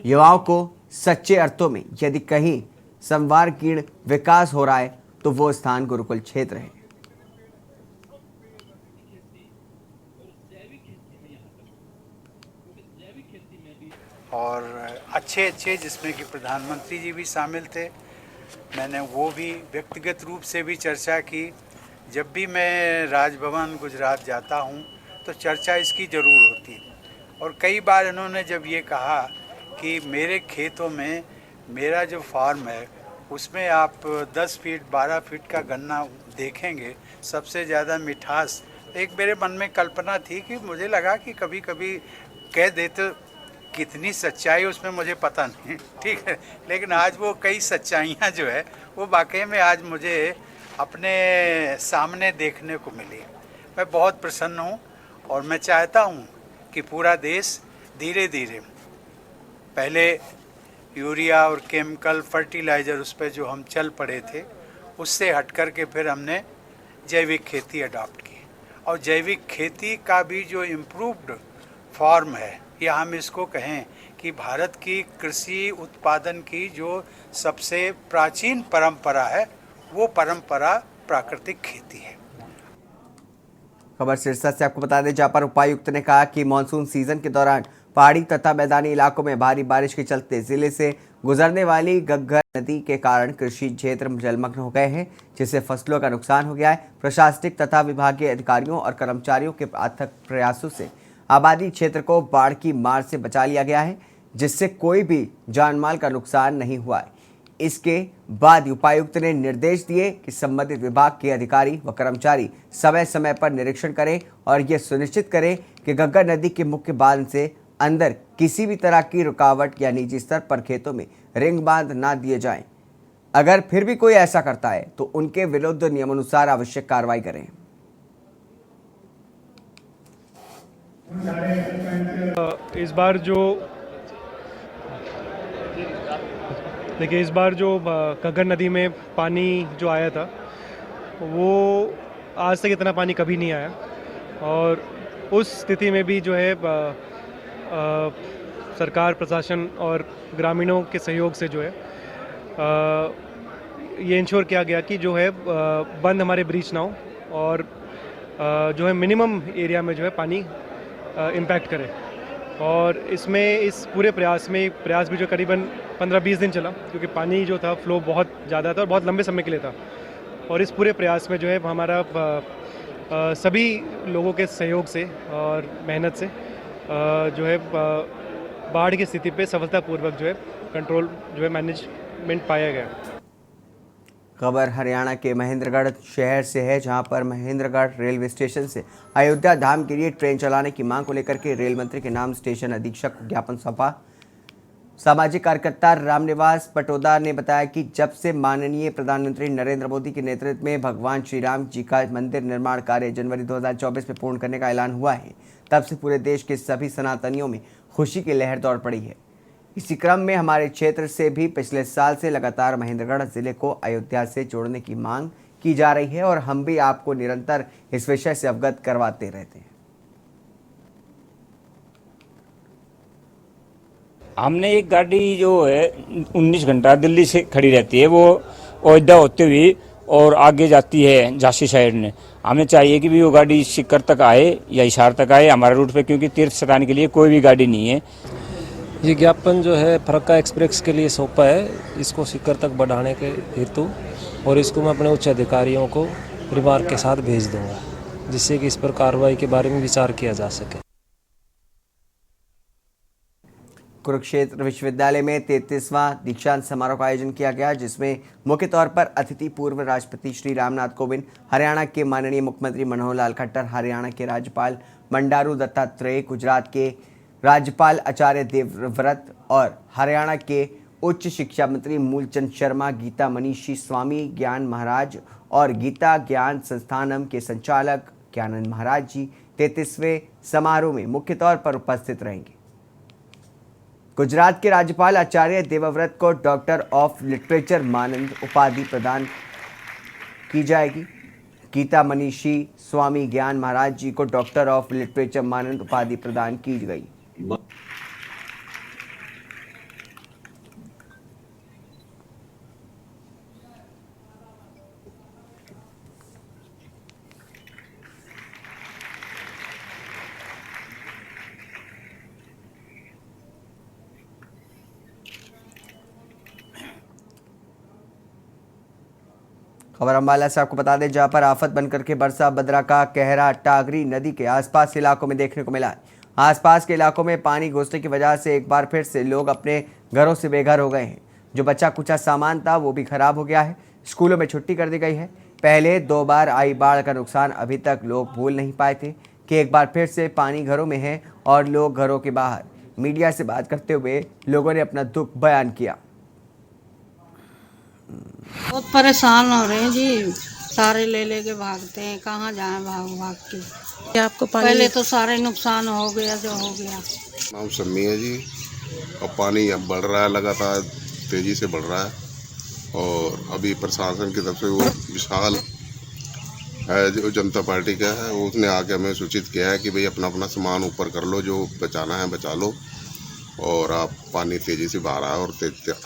युवाओं को सच्चे अर्थों में यदि कहीं संवारकीर्ण विकास हो रहा है तो वो स्थान गुरुकुल क्षेत्र है। और अच्छे जिसमें कि प्रधानमंत्री जी भी शामिल थे। मैंने वो भी व्यक्तिगत रूप से भी चर्चा की। जब भी मैं राजभवन गुजरात जाता हूँ तो चर्चा इसकी ज़रूर होती है। और कई बार इन्होंने जब ये कहा कि मेरे खेतों में मेरा जो फार्म है उसमें आप 10 फीट 12 फीट का गन्ना देखेंगे, सबसे ज़्यादा मिठास। एक मेरे मन में कल्पना थी कि मुझे लगा कि कभी कभी कह देते, कितनी सच्चाई उसमें मुझे पता नहीं, ठीक है, लेकिन आज वो कई सच्चाइयाँ जो है वो वाकई में आज मुझे अपने सामने देखने को मिली। मैं बहुत प्रसन्न हूँ और मैं चाहता हूँ कि पूरा देश धीरे धीरे, पहले यूरिया और केमिकल फर्टिलाइज़र उस पर जो हम चल पड़े थे उससे हट कर के फिर हमने जैविक खेती अडॉप्ट की। और जैविक खेती का भी जो इम्प्रूव्ड फॉर्म है, या हम इसको कहें कि भारत की कृषि उत्पादन की जो सबसे प्राचीन परंपरा है वो परंपरा प्राकृतिक खेती है। खबर सिरसा से आपको बता दें, जहां पर उपायुक्त ने कहा कि मानसून सीजन के दौरान पहाड़ी तथा मैदानी इलाकों में भारी बारिश के चलते जिले से गुजरने वाली घग्गर नदी के कारण कृषि क्षेत्र जलमग्न हो गए हैं, जिससे फसलों का नुकसान हो गया है। प्रशासनिक तथा विभागीय अधिकारियों और कर्मचारियों के अथक प्रयासों से आबादी क्षेत्र को बाढ़ की मार से बचा लिया गया है, जिससे कोई भी जानमाल का नुकसान नहीं हुआ है। इसके बाद उपायुक्त ने निर्देश दिए कि संबंधित विभाग के अधिकारी व कर्मचारी समय समय पर निरीक्षण करें और यह सुनिश्चित करें कि घग्गर नदी के मुख्य बांध से अंदर किसी भी तरह की रुकावट या निजी स्तर पर खेतों में रिंग बांध ना दिए जाएं। अगर फिर भी कोई ऐसा करता है तो उनके विरुद्ध नियमानुसार आवश्यक कार्रवाई करें। इस बार जो घग्गर नदी में पानी जो आया था वो आज तक इतना पानी कभी नहीं आया, और उस स्थिति में भी जो है सरकार, प्रशासन और ग्रामीणों के सहयोग से जो है ये इंश्योर किया गया कि जो है बंद हमारे ब्रीच ना हो और जो है मिनिमम एरिया में जो है पानी इम्पैक्ट करे। और इसमें इस पूरे प्रयास भी जो करीबन 15-20 दिन चला, क्योंकि पानी जो था फ्लो बहुत ज़्यादा था और बहुत लंबे समय के लिए था। और इस पूरे प्रयास में जो है हमारा सभी लोगों के सहयोग से और मेहनत से जो है बाढ़ की स्थिति पे सफलतापूर्वक जो है कंट्रोल जो है मैनेजमेंट पाया गया। खबर हरियाणा के महेंद्रगढ़ शहर से है, जहां पर महेंद्रगढ़ रेलवे स्टेशन से अयोध्या धाम के लिए ट्रेन चलाने की मांग को लेकर के रेल मंत्री के नाम स्टेशन अधीक्षक को ज्ञापन सौंपा। सामाजिक कार्यकर्ता रामनिवास पटोदा ने बताया कि जब से माननीय प्रधानमंत्री नरेंद्र मोदी के नेतृत्व में भगवान श्री राम जी का मंदिर निर्माण कार्य जनवरी 2024 में पूर्ण करने का ऐलान हुआ है, तब से पूरे देश के सभी सनातनियों में खुशी की लहर दौड़ पड़ी है। इसी क्रम में हमारे क्षेत्र से भी पिछले साल से लगातार महेंद्रगढ़ जिले को अयोध्या से जोड़ने की मांग की जा रही है और हम भी आपको निरंतर इस विषय से अवगत करवाते रहते हैं। हमने एक गाड़ी जो है 19 घंटा दिल्ली से खड़ी रहती है, वो अयोध्या होते हुए और आगे जाती है झांसी साइड में। हमें चाहिए कि भी वो गाड़ी सिक्कर तक आए या हिसार तक आए हमारे रूट पे, क्योंकि तीर्थ स्थान के लिए कोई भी गाड़ी नहीं है। ये ज्ञापन जो है फरक्का एक्सप्रेस के लिए सौंपा है, इसको सिक्कर तक बढ़ाने के हेतु, और इसको मैं अपने उच्च अधिकारियों को रिमार्क के साथ भेज दूंगा, जिससे कि इस पर कार्रवाई के बारे में विचार किया जा सके। कुरुक्षेत्र विश्वविद्यालय में 33वां दीक्षांत समारोह का आयोजन किया गया, जिसमें मुख्य तौर पर अतिथि पूर्व राष्ट्रपति श्री रामनाथ कोविंद, हरियाणा के माननीय मुख्यमंत्री मनोहर लाल खट्टर, हरियाणा के राज्यपाल बंडारू दत्तात्रेय, गुजरात के राज्यपाल आचार्य देवव्रत और हरियाणा के उच्च शिक्षा मंत्री मूलचंद शर्मा, गीता मनीषी स्वामी ज्ञान महाराज और गीता ज्ञान संस्थानम के संचालक ज्ञानंद महाराज जी 33वें समारोह में मुख्य तौर पर उपस्थित रहेंगे। गुजरात के राज्यपाल आचार्य देवव्रत को डॉक्टर ऑफ लिटरेचर मानंद उपाधि प्रदान की जाएगी। गीता मनीषी स्वामी ज्ञान महाराज जी को डॉक्टर ऑफ लिटरेचर मानंद उपाधि प्रदान की गई। खबर अम्बाला से आपको बता दें, जहां पर आफत बनकर के बरसा बदरा का कहरा टागरी नदी के आसपास इलाकों में देखने को मिला है। आसपास के इलाकों में पानी घुसने की वजह से एक बार फिर से लोग अपने घरों से बेघर हो गए हैं। जो बचा कुचा सामान था वो भी खराब हो गया है। स्कूलों में छुट्टी कर दी गई है। पहले 2 बार आई बाढ़ का नुकसान अभी तक लोग भूल नहीं पाए थे कि एक बार फिर से पानी घरों में है और लोग घरों के बाहर। मीडिया से बात करते हुए लोगों ने अपना दुख बयान किया। बहुत परेशान हो रहे हैं जी, सारे ले लेके भागते हैं, कहाँ जाएं भाग के। आपको पहले तो सारे नुकसान हो गया जो हो गया। नाम सम्मी है जी, और पानी अब बढ़ रहा है, लगातार तेजी से बढ़ रहा है। और अभी प्रशासन की तरफ से वो विशाल है जो जनता पार्टी का है, उसने आके हमें सूचित किया है कि भाई अपना अपना सामान ऊपर कर लो, जो बचाना है बचा लो, और आप पानी तेजी से बाहर आए और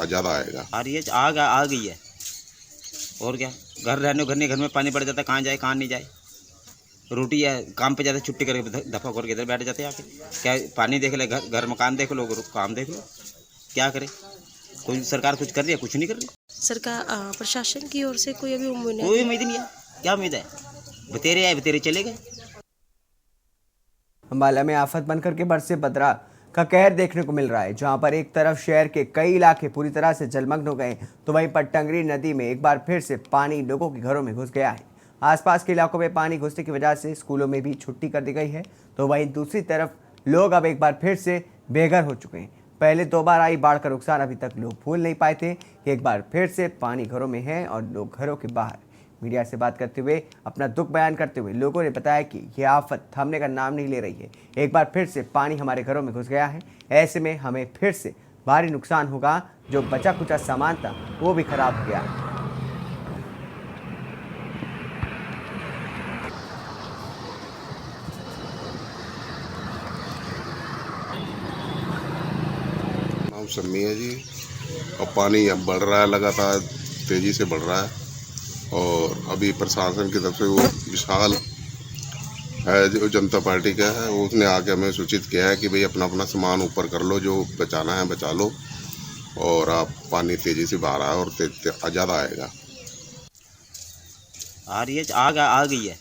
ज़्यादा आएगा। आग आ गई है और क्या, घर में पानी पड़ जाता है, कहाँ जाए कहाँ नहीं जाए। रोटी है, काम पे जाते छुट्टी करके दफा करके इधर बैठ जाते हैं आके। क्या पानी देख ले, घर मकान देख लो, काम देख लो, क्या करे। कोई सरकार कुछ कर रही है? कुछ नहीं कर रही सरकार। प्रशासन की ओर से कोई अभी उम्मीद नहीं, कोई उम्मीद नहीं है। क्या उम्मीद है? बतेरे आए बतेरे चले गए। अम्बाला में आफत बनकर के बरसे बदरा का कहर देखने को मिल रहा है, जहां पर एक तरफ शहर के कई इलाके पूरी तरह से जलमग्न हो गए, तो वहीं पर टंगरी नदी में एक बार फिर से पानी लोगों के घरों में घुस गया है। आसपास के इलाकों में पानी घुसने की वजह से स्कूलों में भी छुट्टी कर दी गई है, तो वहीं दूसरी तरफ लोग अब एक बार फिर से बेघर हो चुके हैं। पहले 2 बार आई बाढ़ का नुकसान अभी तक लोग भूल नहीं पाए थे कि एक बार फिर से पानी घरों में है और लोग घरों के बाहर। मीडिया से बात करते हुए अपना दुख बयान करते हुए लोगों ने बताया कि यह आफत थमने का नाम नहीं ले रही है। एक बार फिर से पानी हमारे घरों में घुस गया है, ऐसे में हमें फिर से भारी नुकसान होगा। जो बचा कुचा सामान था वो भी खराब हो गया। नाम सम्मी है जी, और पानी अब बढ़ रहा है, लगातार तेजी से बढ़ रहा है। और अभी प्रशासन की तरफ से वो विशाल है जो जनता पार्टी का है, उसने आके हमें सूचित किया है कि भाई अपना अपना सामान ऊपर कर लो, जो बचाना है बचा लो, और आप पानी तेज़ी से बाहर आए और ज़्यादा आएगा। आ रही है, आ गई है,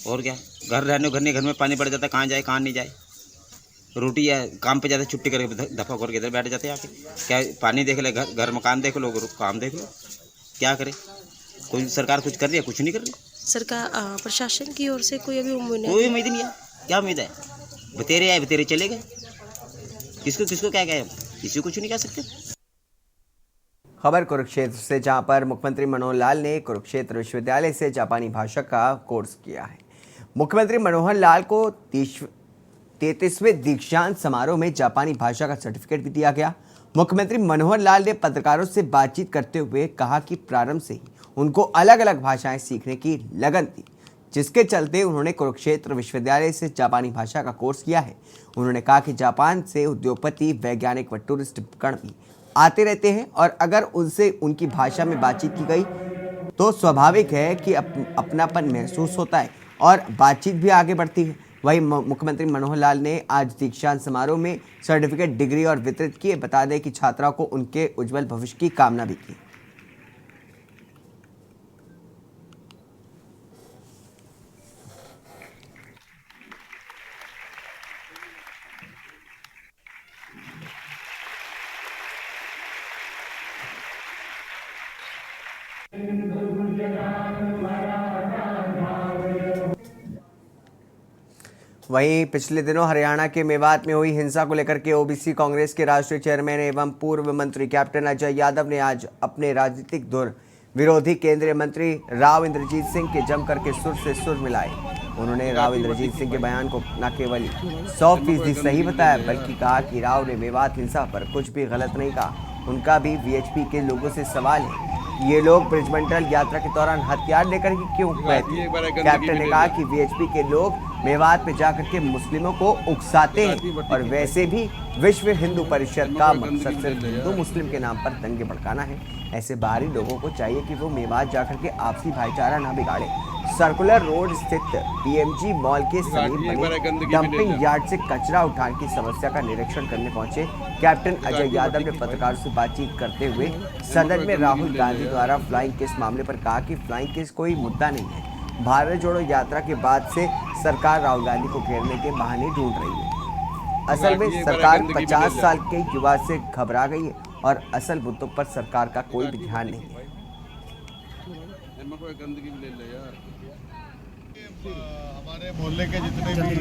और क्या, घर में पानी पड़ जाता है, कहाँ जाए कहाँ नहीं जाए। रोटी है, काम पे जाते छुट्टी करके दफा करके इधर बैठ जाते हैं आके। क्या पानी देख ले, घर मकान देख लो, काम देख लो, क्या करे। कोई सरकार कुछ कर रही है? कुछ नहीं कर रही सरकार। प्रशासन की ओर से कोई अभी उम्मीद कोई उम्मीद नहीं है। क्या उम्मीद है? बतेरे आए बतेरे चले गए, किसको किसको क्या कहे, किसी को कुछ नहीं कह सकते। खबर कुरुक्षेत्र से, जहां पर मुख्यमंत्री मनोहर लाल ने कुरुक्षेत्र विश्वविद्यालय से जापानी भाषा का कोर्स किया है। मुख्यमंत्री मनोहर लाल को 33वें दीक्षांत समारोह में जापानी भाषा का सर्टिफिकेट भी दिया गया। मुख्यमंत्री मनोहर लाल ने पत्रकारों से बातचीत करते हुए कहा कि प्रारंभ से ही उनको अलग अलग भाषाएं सीखने की लगन थी, जिसके चलते उन्होंने कुरुक्षेत्र विश्वविद्यालय से जापानी भाषा का कोर्स किया है। उन्होंने कहा कि जापान से उद्योगपति, वैज्ञानिक व टूरिस्ट गण भी आते रहते हैं और अगर उनसे उनकी भाषा में बातचीत की गई तो स्वाभाविक है कि अपनापन महसूस होता है और बातचीत भी आगे बढ़ती है। वहीं मुख्यमंत्री मनोहर लाल ने आज दीक्षांत समारोह में सर्टिफिकेट, डिग्री और वितरित किए। बता दें कि छात्राओं को उनके उज्जवल भविष्य की कामना भी की। वहीं पिछले दिनों हरियाणा के मेवात में हुई हिंसा को लेकर के ओबीसी कांग्रेस के राष्ट्रीय चेयरमैन एवं पूर्व मंत्री कैप्टन अजय यादव ने आज अपने राजनीतिक धुर विरोधी केंद्रीय मंत्री राव इंद्रजीत सिंह के जम करके सुर से सुर मिलाए। उन्होंने राव इंद्रजीत सिंह के बयान को न केवल 100% सही बताया, बल्कि कहा कि राव ने मेवात हिंसा पर कुछ भी गलत नहीं कहा। उनका भी वीएचपी के लोगों से सवाल है, ये लोग ब्रिजमंडल यात्रा के दौरान हथियार लेकर क्यों गए थे? कैप्टन ने कहा कि वीएचपी के लोग मेवात में जाकर के मुस्लिमों को उकसाते हैं और वैसे भी विश्व हिंदू परिषद का मकसद सिर्फ हिंदू मुस्लिम के नाम पर दंगे भड़काना है। ऐसे बाहरी लोगों को चाहिए कि वो मेवात जाकर के आपसी भाईचारा ना बिगाड़े। सर्कुलर रोड स्थित पीएमजी मॉल के समीप बने डंपिंग यार्ड से कचरा उठाने की समस्या का निरीक्षण करने पहुंचे कैप्टन अजय यादव ने पत्रकारों से बातचीत करते हुए सदन में राहुल गांधी द्वारा फ्लाइंग केस मामले पर कहा कि फ्लाइंग केस कोई मुद्दा नहीं है। भारत जोड़ो यात्रा के बाद से सरकार राहुल गांधी को घेरने के बहाने ढूंढ रही है। असल में सरकार 50 साल के युवा से घबरा गई है और असल मुद्दों पर सरकार का कोई भी ध्यान नहीं है। हमारे मोहल्ले के जितने भी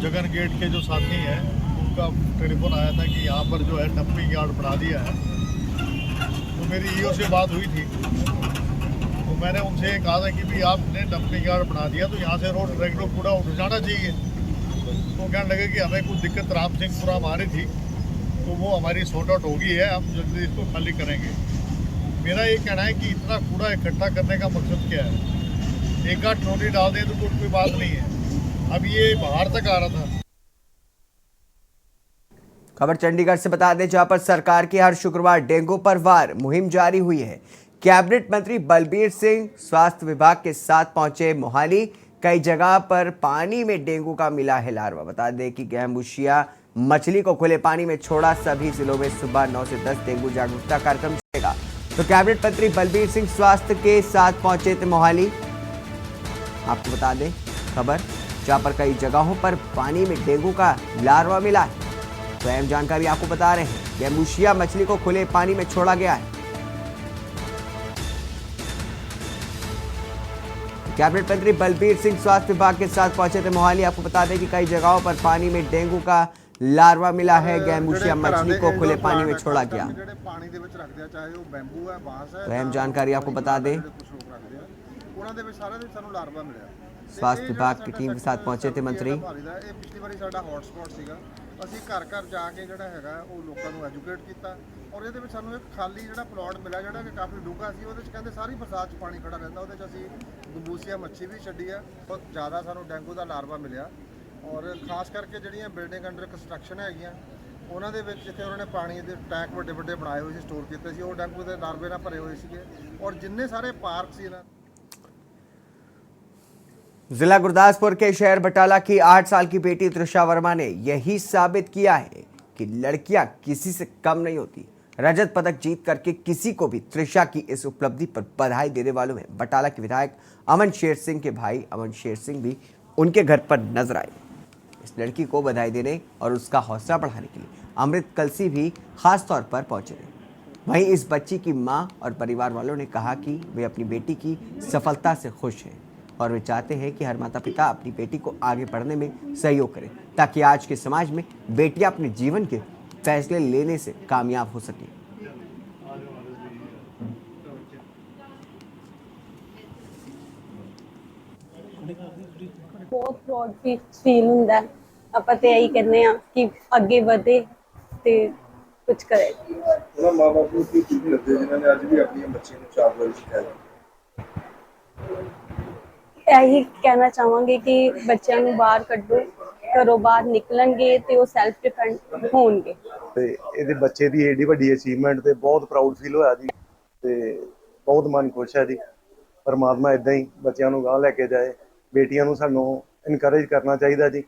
जगन गेट के जो साथी हैं, उनका टेलीफोन आया था कि यहाँ पर जो है डंपिंग यार्ड बना दिया है। तो मेरी ईओ से बात हुई थी, तो मैंने उनसे कहा था कि भाई आपने डंपिंग यार्ड बना दिया तो यहाँ से रोड रेगुलर कूड़ा उठ जाना चाहिए। तो कहने लगे कि हमें कुछ दिक्कत राम सिंहपुरा में आ रही थी, तो वो हमारी सॉर्ट आउट हो गई है, हम जल्दी इसको खाली करेंगे। मेरा ये कहना है कि इतना कूड़ा इकट्ठा करने का मकसद क्या है? एक आध ट्रॉली डाल दें तो कोई बात नहीं है। अब ये बाहर तक आ रहा था। खबर चंडीगढ़ से बता दें, जहां पर सरकार की हर शुक्रवार डेंगू पर वार मुहिम जारी हुई है। कैबिनेट मंत्री बलबीर सिंह स्वास्थ्य विभाग के साथ पहुंचे मोहाली। कई जगह पर पानी में डेंगू का मिला है लार्वा। बता दें कि गैम्बुशिया मछली को खुले पानी में छोड़ा। सभी जिलों में सुबह 9 से 10 डेंगू जागरूकता कार्यक्रम चलेगा। तो कैबिनेट मंत्री बलबीर सिंह स्वास्थ्य के साथ पहुंचे थे मोहाली। आपको बता दें खबर, जहां पर कई जगहों पर पानी में डेंगू का लार्वा मिला है। तो अहम जानकारी आपको बता रहे हैं, गैम्बुशिया मछली को खुले पानी में छोड़ा गया है। कैबिनेट मंत्री बलबीर सिंह स्वास्थ्य विभाग के साथ पहुंचे थे मोहाली। आपको बता दें कि कई जगहों पर पानी में डेंगू का लार्वा मिला है। गैम्बुशिया मछली को खुले पानी में छोड़ा गया। तो अहम जानकारी आपको बता दें, स्वास्थ्य विभाग की टीम के साथ पहुंचे थे मंत्री। पिछली बारी साडा हॉटस्पॉट सीगा, ਅਸੀਂ ਘਰ ਘਰ ਜਾ ਕੇ ਜਿਹੜਾ ਹੈਗਾ ਉਹ ਲੋਕਾਂ ਨੂੰ ਐਜੂਕੇਟ ਕੀਤਾ ਔਰ ਇਹਦੇ ਵਿੱਚ ਸਾਨੂੰ ਇੱਕ ਖਾਲੀ ਜਿਹੜਾ ਪਲਾਟ ਮਿਲਿਆ ਜਿਹੜਾ ਕਿ ਕਾਫੀ ਡੂੰਘਾ ਸੀ। ਉਹਦੇ ਵਿੱਚ ਕਹਿੰਦੇ ਸਾਰੀ ਬਰਸਾਤ 'ਚ ਪਾਣੀ ਖੜਾ ਰਹਿੰਦਾ। ਉਹਦੇ 'ਚ ਅਸੀਂ ਗੰਬੂਸੀਆ ਮੱਛੀ ਵੀ ਛੱਡੀ ਆ। ਬਹੁਤ ਜ਼ਿਆਦਾ ਸਾਨੂੰ ਡੇਂਗੂ ਦਾ ਲਾਰਵਾ ਮਿਲਿਆ ਔਰ ਖਾਸ ਕਰਕੇ ਜਿਹੜੀਆਂ ਬਿਲਡਿੰਗ ਅੰਡਰ ਕੰਸਟਰਕਸ਼ਨ ਹੈਗੀਆਂ ਉਹਨਾਂ ਦੇ ਵਿੱਚ ਜਿੱਥੇ ਉਹਨਾਂ ਨੇ ਪਾਣੀ ਦੇ ਟੈਂਕ ਵੱਡੇ ਵੱਡੇ ਬਣਾਏ ਹੋਏ ਸੀ, ਸਟੋਰ ਕੀਤੇ ਸੀ, ਉਹ ਡੇਂਗੂ ਦੇ ਲਾਰਵੇ ਨਾਲ ਭਰੇ ਹੋਏ ਸੀਗੇ। ਔਰ ਜਿੰਨੇ ਸਾਰੇ ਪਾਰਕ ਸੀ ਨਾ जिला गुरदासपुर के शहर बटाला की 8 साल की बेटी तृषा वर्मा ने यही साबित किया है कि लड़कियां किसी से कम नहीं होती। रजत पदक जीत करके किसी को भी तृषा की इस उपलब्धि पर बधाई देने वालों में बटाला के विधायक अमन शेर सिंह के भाई अमन शेर सिंह भी उनके घर पर नजर आए। इस लड़की को बधाई देने और उसका हौसला बढ़ाने के लिए अमृत कलसी भी खास तौर पर पहुंचे। वहीं इस बच्ची की मां और परिवार वालों ने कहा कि वे अपनी बेटी की सफलता से खुश हैं और वे चाहते हैं कि हर माता पिता अपनी बेटी को आगे बढ़ने में सहयोग करें ताकि आज के समाज में बेटियां अपने जीवन के फैसले लेने से कामयाब हो सकें। बहुत प्राउड फील ਹੁੰਦਾ ਹੈ। ਆਪਾਂ ਤੇ ਇਹੀ ਕਹਿੰਦੇ ਆ ਕਿ ਅੱਗੇ ਵਧੇ ਤੇ ਕੁਝ ਕਰੇ। ਉਹਨਾਂ ਮਾਂ-ਬਾਪ ਨੂੰ ਕੀ ਚੀਜ਼ ਲੱਗੇ ਜਿਨ੍ਹਾਂ ਨੇ ਅੱਜ ਵੀ ਆਪਣੀਆਂ ਬੱਚੀਆਂ ਨੂੰ ਚਾਰ ਵਾਰ ਸਿਖਾਇਆ। ਇਹੀ ਕਹਿਣਾ ਚਾਹਾਂਗੇ ਕਿ ਬੱਚਿਆਂ ਨੂੰ ਬਾਹਰ ਕੱਢੋ, ਘਰੋਂ ਬਾਹਰ ਨਿਕਲਣਗੇ ਤੇ ਉਹ ਸੈਲਫ ਡਿਪੈਂਡ ਹੋਣਗੇ। ਤੇ ਇਹਦੇ ਬੱਚੇ ਦੀ ਏਡੀ ਵੱਡੀ ਅਚੀਵਮੈਂਟ ਤੇ ਬਹੁਤ ਪ੍ਰਾਊਡ ਫੀਲ ਹੋਇਆ ਜੀ ਤੇ ਬਹੁਤ ਮਨ ਖੁਸ਼ ਹੈ ਜੀ। ਪਰਮਾਤਮਾ ਇਦਾਂ ਹੀ ਬੱਚਿਆਂ ਨੂੰ ਗਾਂਹ ਲੈ ਕੇ ਜਾਏ। ਬੇਟੀਆਂ ਨੂੰ ਸਾਨੂੰ ਇਨਕਰੇਜ ਕਰਨਾ ਚਾਹੀਦਾ ਜੀ।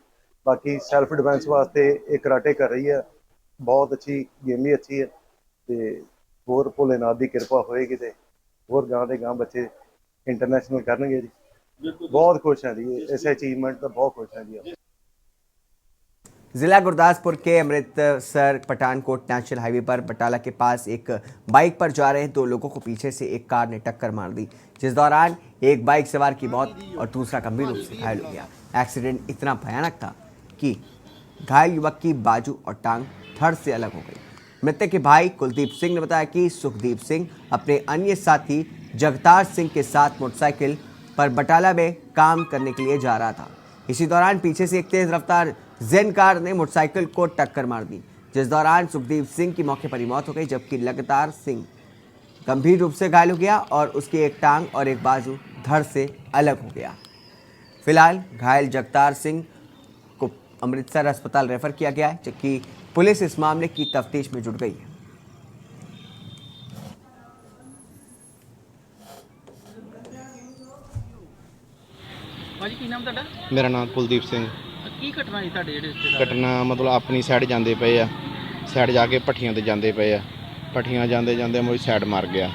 ਬਾਕੀ ਸੈਲਫ ਡਿਫੈਂਸ ਵਾਸਤੇ ਇਹ ਕਰਾਟੇ ਕਰ ਰਹੀ ਹੈ, ਬਹੁਤ ਅੱਛੀ ਗੇਮ ਵੀ ਅੱਛੀ ਹੈ ਤੇ ਹੋਰ ਭੋਲੇਨਾਥ ਦੀ ਕਿਰਪਾ ਹੋਏਗੀ ਤੇ ਹੋਰ ਗਾਂ ਦੇ ਗਾਂ ਬੱਚੇ ਇੰਟਰਨੈਸ਼ਨਲ ਕਰਨਗੇ ਜੀ। बहुत खुश हैं जी, ऐसे अचीवमेंट तो बहुत खुश हैं जी। जिला गुरदासपुर के अमृतसर पठानकोट नेशनल हाईवे पर बटाला के पास एक बाइक पर जा रहे 2 लोगों को पीछे से एक कार ने टक्कर मार दी, जिस दौरान एक बाइक सवार की मौत और दूसरा गंभीर रूप से घायल हो गया। एक्सीडेंट इतना भयानक था कि घायल युवक की बाजू और टांग धड़ से अलग हो गई। मृतक के भाई कुलदीप सिंह ने बताया कि सुखदीप सिंह अपने अन्य साथी जगतार सिंह के साथ मोटरसाइकिल पर बटाला में काम करने के लिए जा रहा था। इसी दौरान पीछे से एक तेज रफ्तार जेन कार ने मोटरसाइकिल को टक्कर मार दी, जिस दौरान सुखदीप सिंह की मौके पर ही मौत हो गई, जबकि लगातार सिंह गंभीर रूप से घायल हो गया और उसकी एक टांग और एक बाजू धड़ से अलग हो गया। फिलहाल घायल जगतार सिंह को अमृतसर अस्पताल रेफर किया गया है, जबकि पुलिस इस मामले की तफ्तीश में जुट गई है। ਭਾਜੀ ਕੀ ਨਾਮ ਤੁਹਾਡਾ? ਮੇਰਾ ਨਾਮ ਕੁਲਦੀਪ ਸਿੰਘ। ਕੀ ਘਟਨਾ ਹੋਈ ਤੁਹਾਡੇ ਜਿਹੜੇ ਰਿਸ਼ਤੇਦਾਰ? ਘਟਨਾ ਮਤਲਬ ਆਪਣੀ ਸਾਈਡ ਜਾਂਦੇ ਪਏ ਆ, ਸਾਈਡ ਜਾ ਕੇ ਭੱਠੀਆਂ ਤੇ ਜਾਂਦੇ ਪਏ ਆ, ਭੱਠੀਆਂ ਜਾਂਦੇ ਜਾਂਦੇ ਮੇਰੀ ਸਾਈਡ ਮਾਰ ਗਿਆ।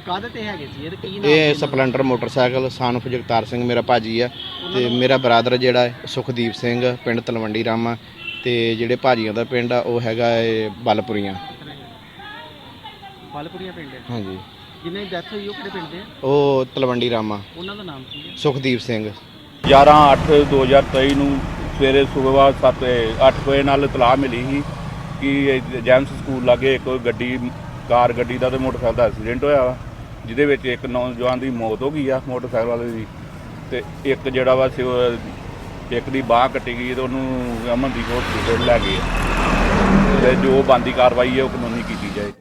ਕਾਹਦੇ ਤੇ ਹੈਗੇ ਸੀ ਇਹ ਤੇ ਕੀ ਨਾਮ? ਇਹ ਸਪਲੈਂਡਰ ਮੋਟਰਸਾਈਕਲ ਸਾਨਫ ਜਗਤਾਰ ਸਿੰਘ ਮੇਰਾ ਭਾਜੀ ਆ ਤੇ ਮੇਰਾ ਬਰਾਦਰ ਜਿਹੜਾ ਹੈ ਸੁਖਦੀਪ ਸਿੰਘ ਪਿੰਡ ਤਲਵੰਡੀ ਰਾਮਾ ਤੇ ਜਿਹੜੇ ਭਾਜੀਆਂ ਦਾ ਪਿੰਡ ਆ ਉਹ ਹੈਗਾ ਏ ਬਲਪੁਰੀਆਂ। ਬਲਪੁਰੀਆਂ ਪਿੰਡ ਹੈ? ਹਾਂਜੀ। ਜਿਨ੍ਹਾਂ ਦੀ ਡੈਥ ਹੋਈ ਉਹ ਕਿਹੜੇ ਪਿੰਡ ਦੇ ਆ? ਉਹ ਤਲਵੰਡੀ ਰਾਮਾ। ਉਹਨਾਂ ਦਾ ਨਾਮ ਕੀ ਹੈ? ਸੁਖਦੀਪ ਸਿੰਘ। 11/8/2023 ਨੂੰ ਸਵੇਰੇ ਸੁਬਹ 7-8 ਵਜੇ ਨਾਲ ਇਤਲਾਹ ਮਿਲੀ ਸੀ ਕਿ ਜੈਮਸ ਸਕੂਲ ਲਾਗੇ ਇੱਕ ਕਾਰ ਗੱਡੀ ਦਾ ਤੇ ਮੋਟਰਸਾਈਕਲ ਦਾ ਐਕਸੀਡੈਂਟ ਹੋਇਆ ਵਾ, ਜਿਹਦੇ ਵਿੱਚ ਇੱਕ ਨੌਜਵਾਨ ਦੀ ਮੌਤ ਹੋ ਗਈ ਆ ਮੋਟਰਸਾਈਕਲ ਵਾਲੇ ਦੀ, ਤੇ ਇੱਕ ਜਿਹੜਾ ਵਾ ਇੱਕ ਦੀ ਬਾਂਹ ਕੱਟੀ ਗਈ ਤੇ ਉਹਨੂੰ ਅਮਨਦੀਪ ਹਸਪੀਟਲ ਲੈ ਗਏ ਤੇ ਜੋ ਬਣਦੀ कार्रवाई है वो कानूनी की जाए।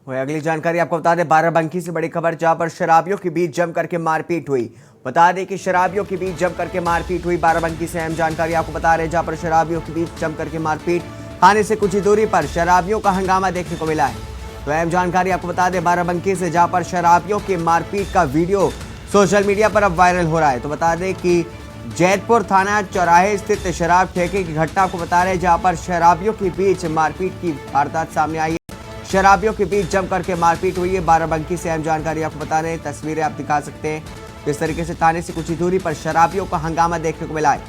वही अगली जानकारी आपको बता दें, बाराबंकी से बड़ी खबर जहां पर शराबियों के बीच जम करके मारपीट हुई। बता दें कि शराबियों के बीच जम करके मारपीट हुई। बाराबंकी से अहम जानकारी आपको बता रहे हैं, जहां पर शराबियों के बीच जम करके मारपीट, थाने से कुछ ही दूरी पर शराबियों का हंगामा देखने को मिला है। तो अहम जानकारी आपको बता दें, बाराबंकी से जहां पर शराबियों के मारपीट का वीडियो सोशल मीडिया पर अब वायरल हो रहा है। तो बता दें कि जैतपुर थाना चौराहे स्थित शराब ठेके की घटना को बता रहे हैं, जहां पर शराबियों के बीच मारपीट की वारदात सामने आई है। शराबियों के बीच जम करके मारपीट हुई है। बाराबंकी से अहम जानकारी आपको बता रहे हैं, तस्वीरें आप दिखा सकते हैं। इस तरीके से थाने से कुछ ही दूरी पर शराबियों का हंगामा देखने को मिला है।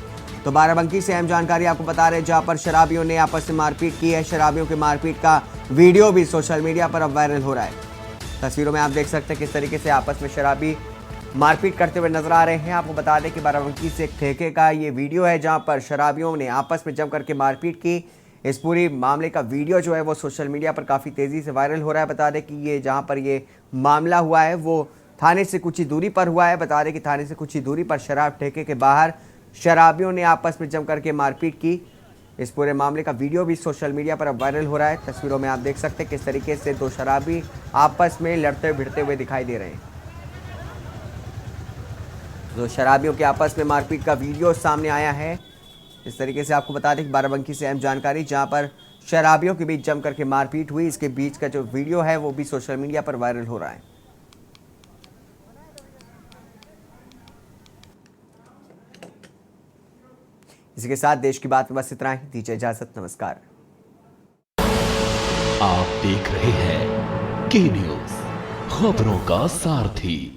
तो बाराबंकी से अहम जानकारी आपको बता रहे हैं, जहां पर शराबियों ने आपस में मारपीट की है। शराबियों के मारपीट का वीडियो भी सोशल मीडिया पर अब वायरल हो रहा है। तस्वीरों में आप देख सकते हैं किस तरीके से आपस में शराबी मारपीट करते हुए नजर आ रहे हैं। आपको बता दें कि बाराबंकी से एक ठेके का ये वीडियो है, जहां पर शराबियों ने आपस में जम करके मारपीट की। इस पूरी मामले का वीडियो जो है वो सोशल मीडिया पर काफ़ी तेज़ी से वायरल हो रहा है। बता दें कि ये जहां पर ये मामला हुआ है वो थाने से कुछ ही दूरी पर हुआ है। बता दें कि थाने से कुछ ही दूरी पर शराब ठेके के बाहर शराबियों ने आपस में जम करके मारपीट की। इस पूरे मामले का वीडियो भी सोशल मीडिया पर अब वायरल हो रहा है। तस्वीरों में आप देख सकते हैं किस तरीके से 2 शराबी आपस में लड़ते भिड़ते हुए दिखाई दे रहे हैं। तो शराबियों के आपस में मारपीट का वीडियो सामने आया है। इस तरीके से आपको बता दें कि बाराबंकी से अहम जानकारी, जहां पर शराबियों के बीच जम करके मारपीट हुई, इसके बीच का जो वीडियो है वो भी सोशल मीडिया पर वायरल हो रहा है। इसी के साथ देश की बात में बस इतना ही। दीजिए इजाजत, नमस्कार। आप देख रहे हैं के न्यूज़, खबरों का सारथी।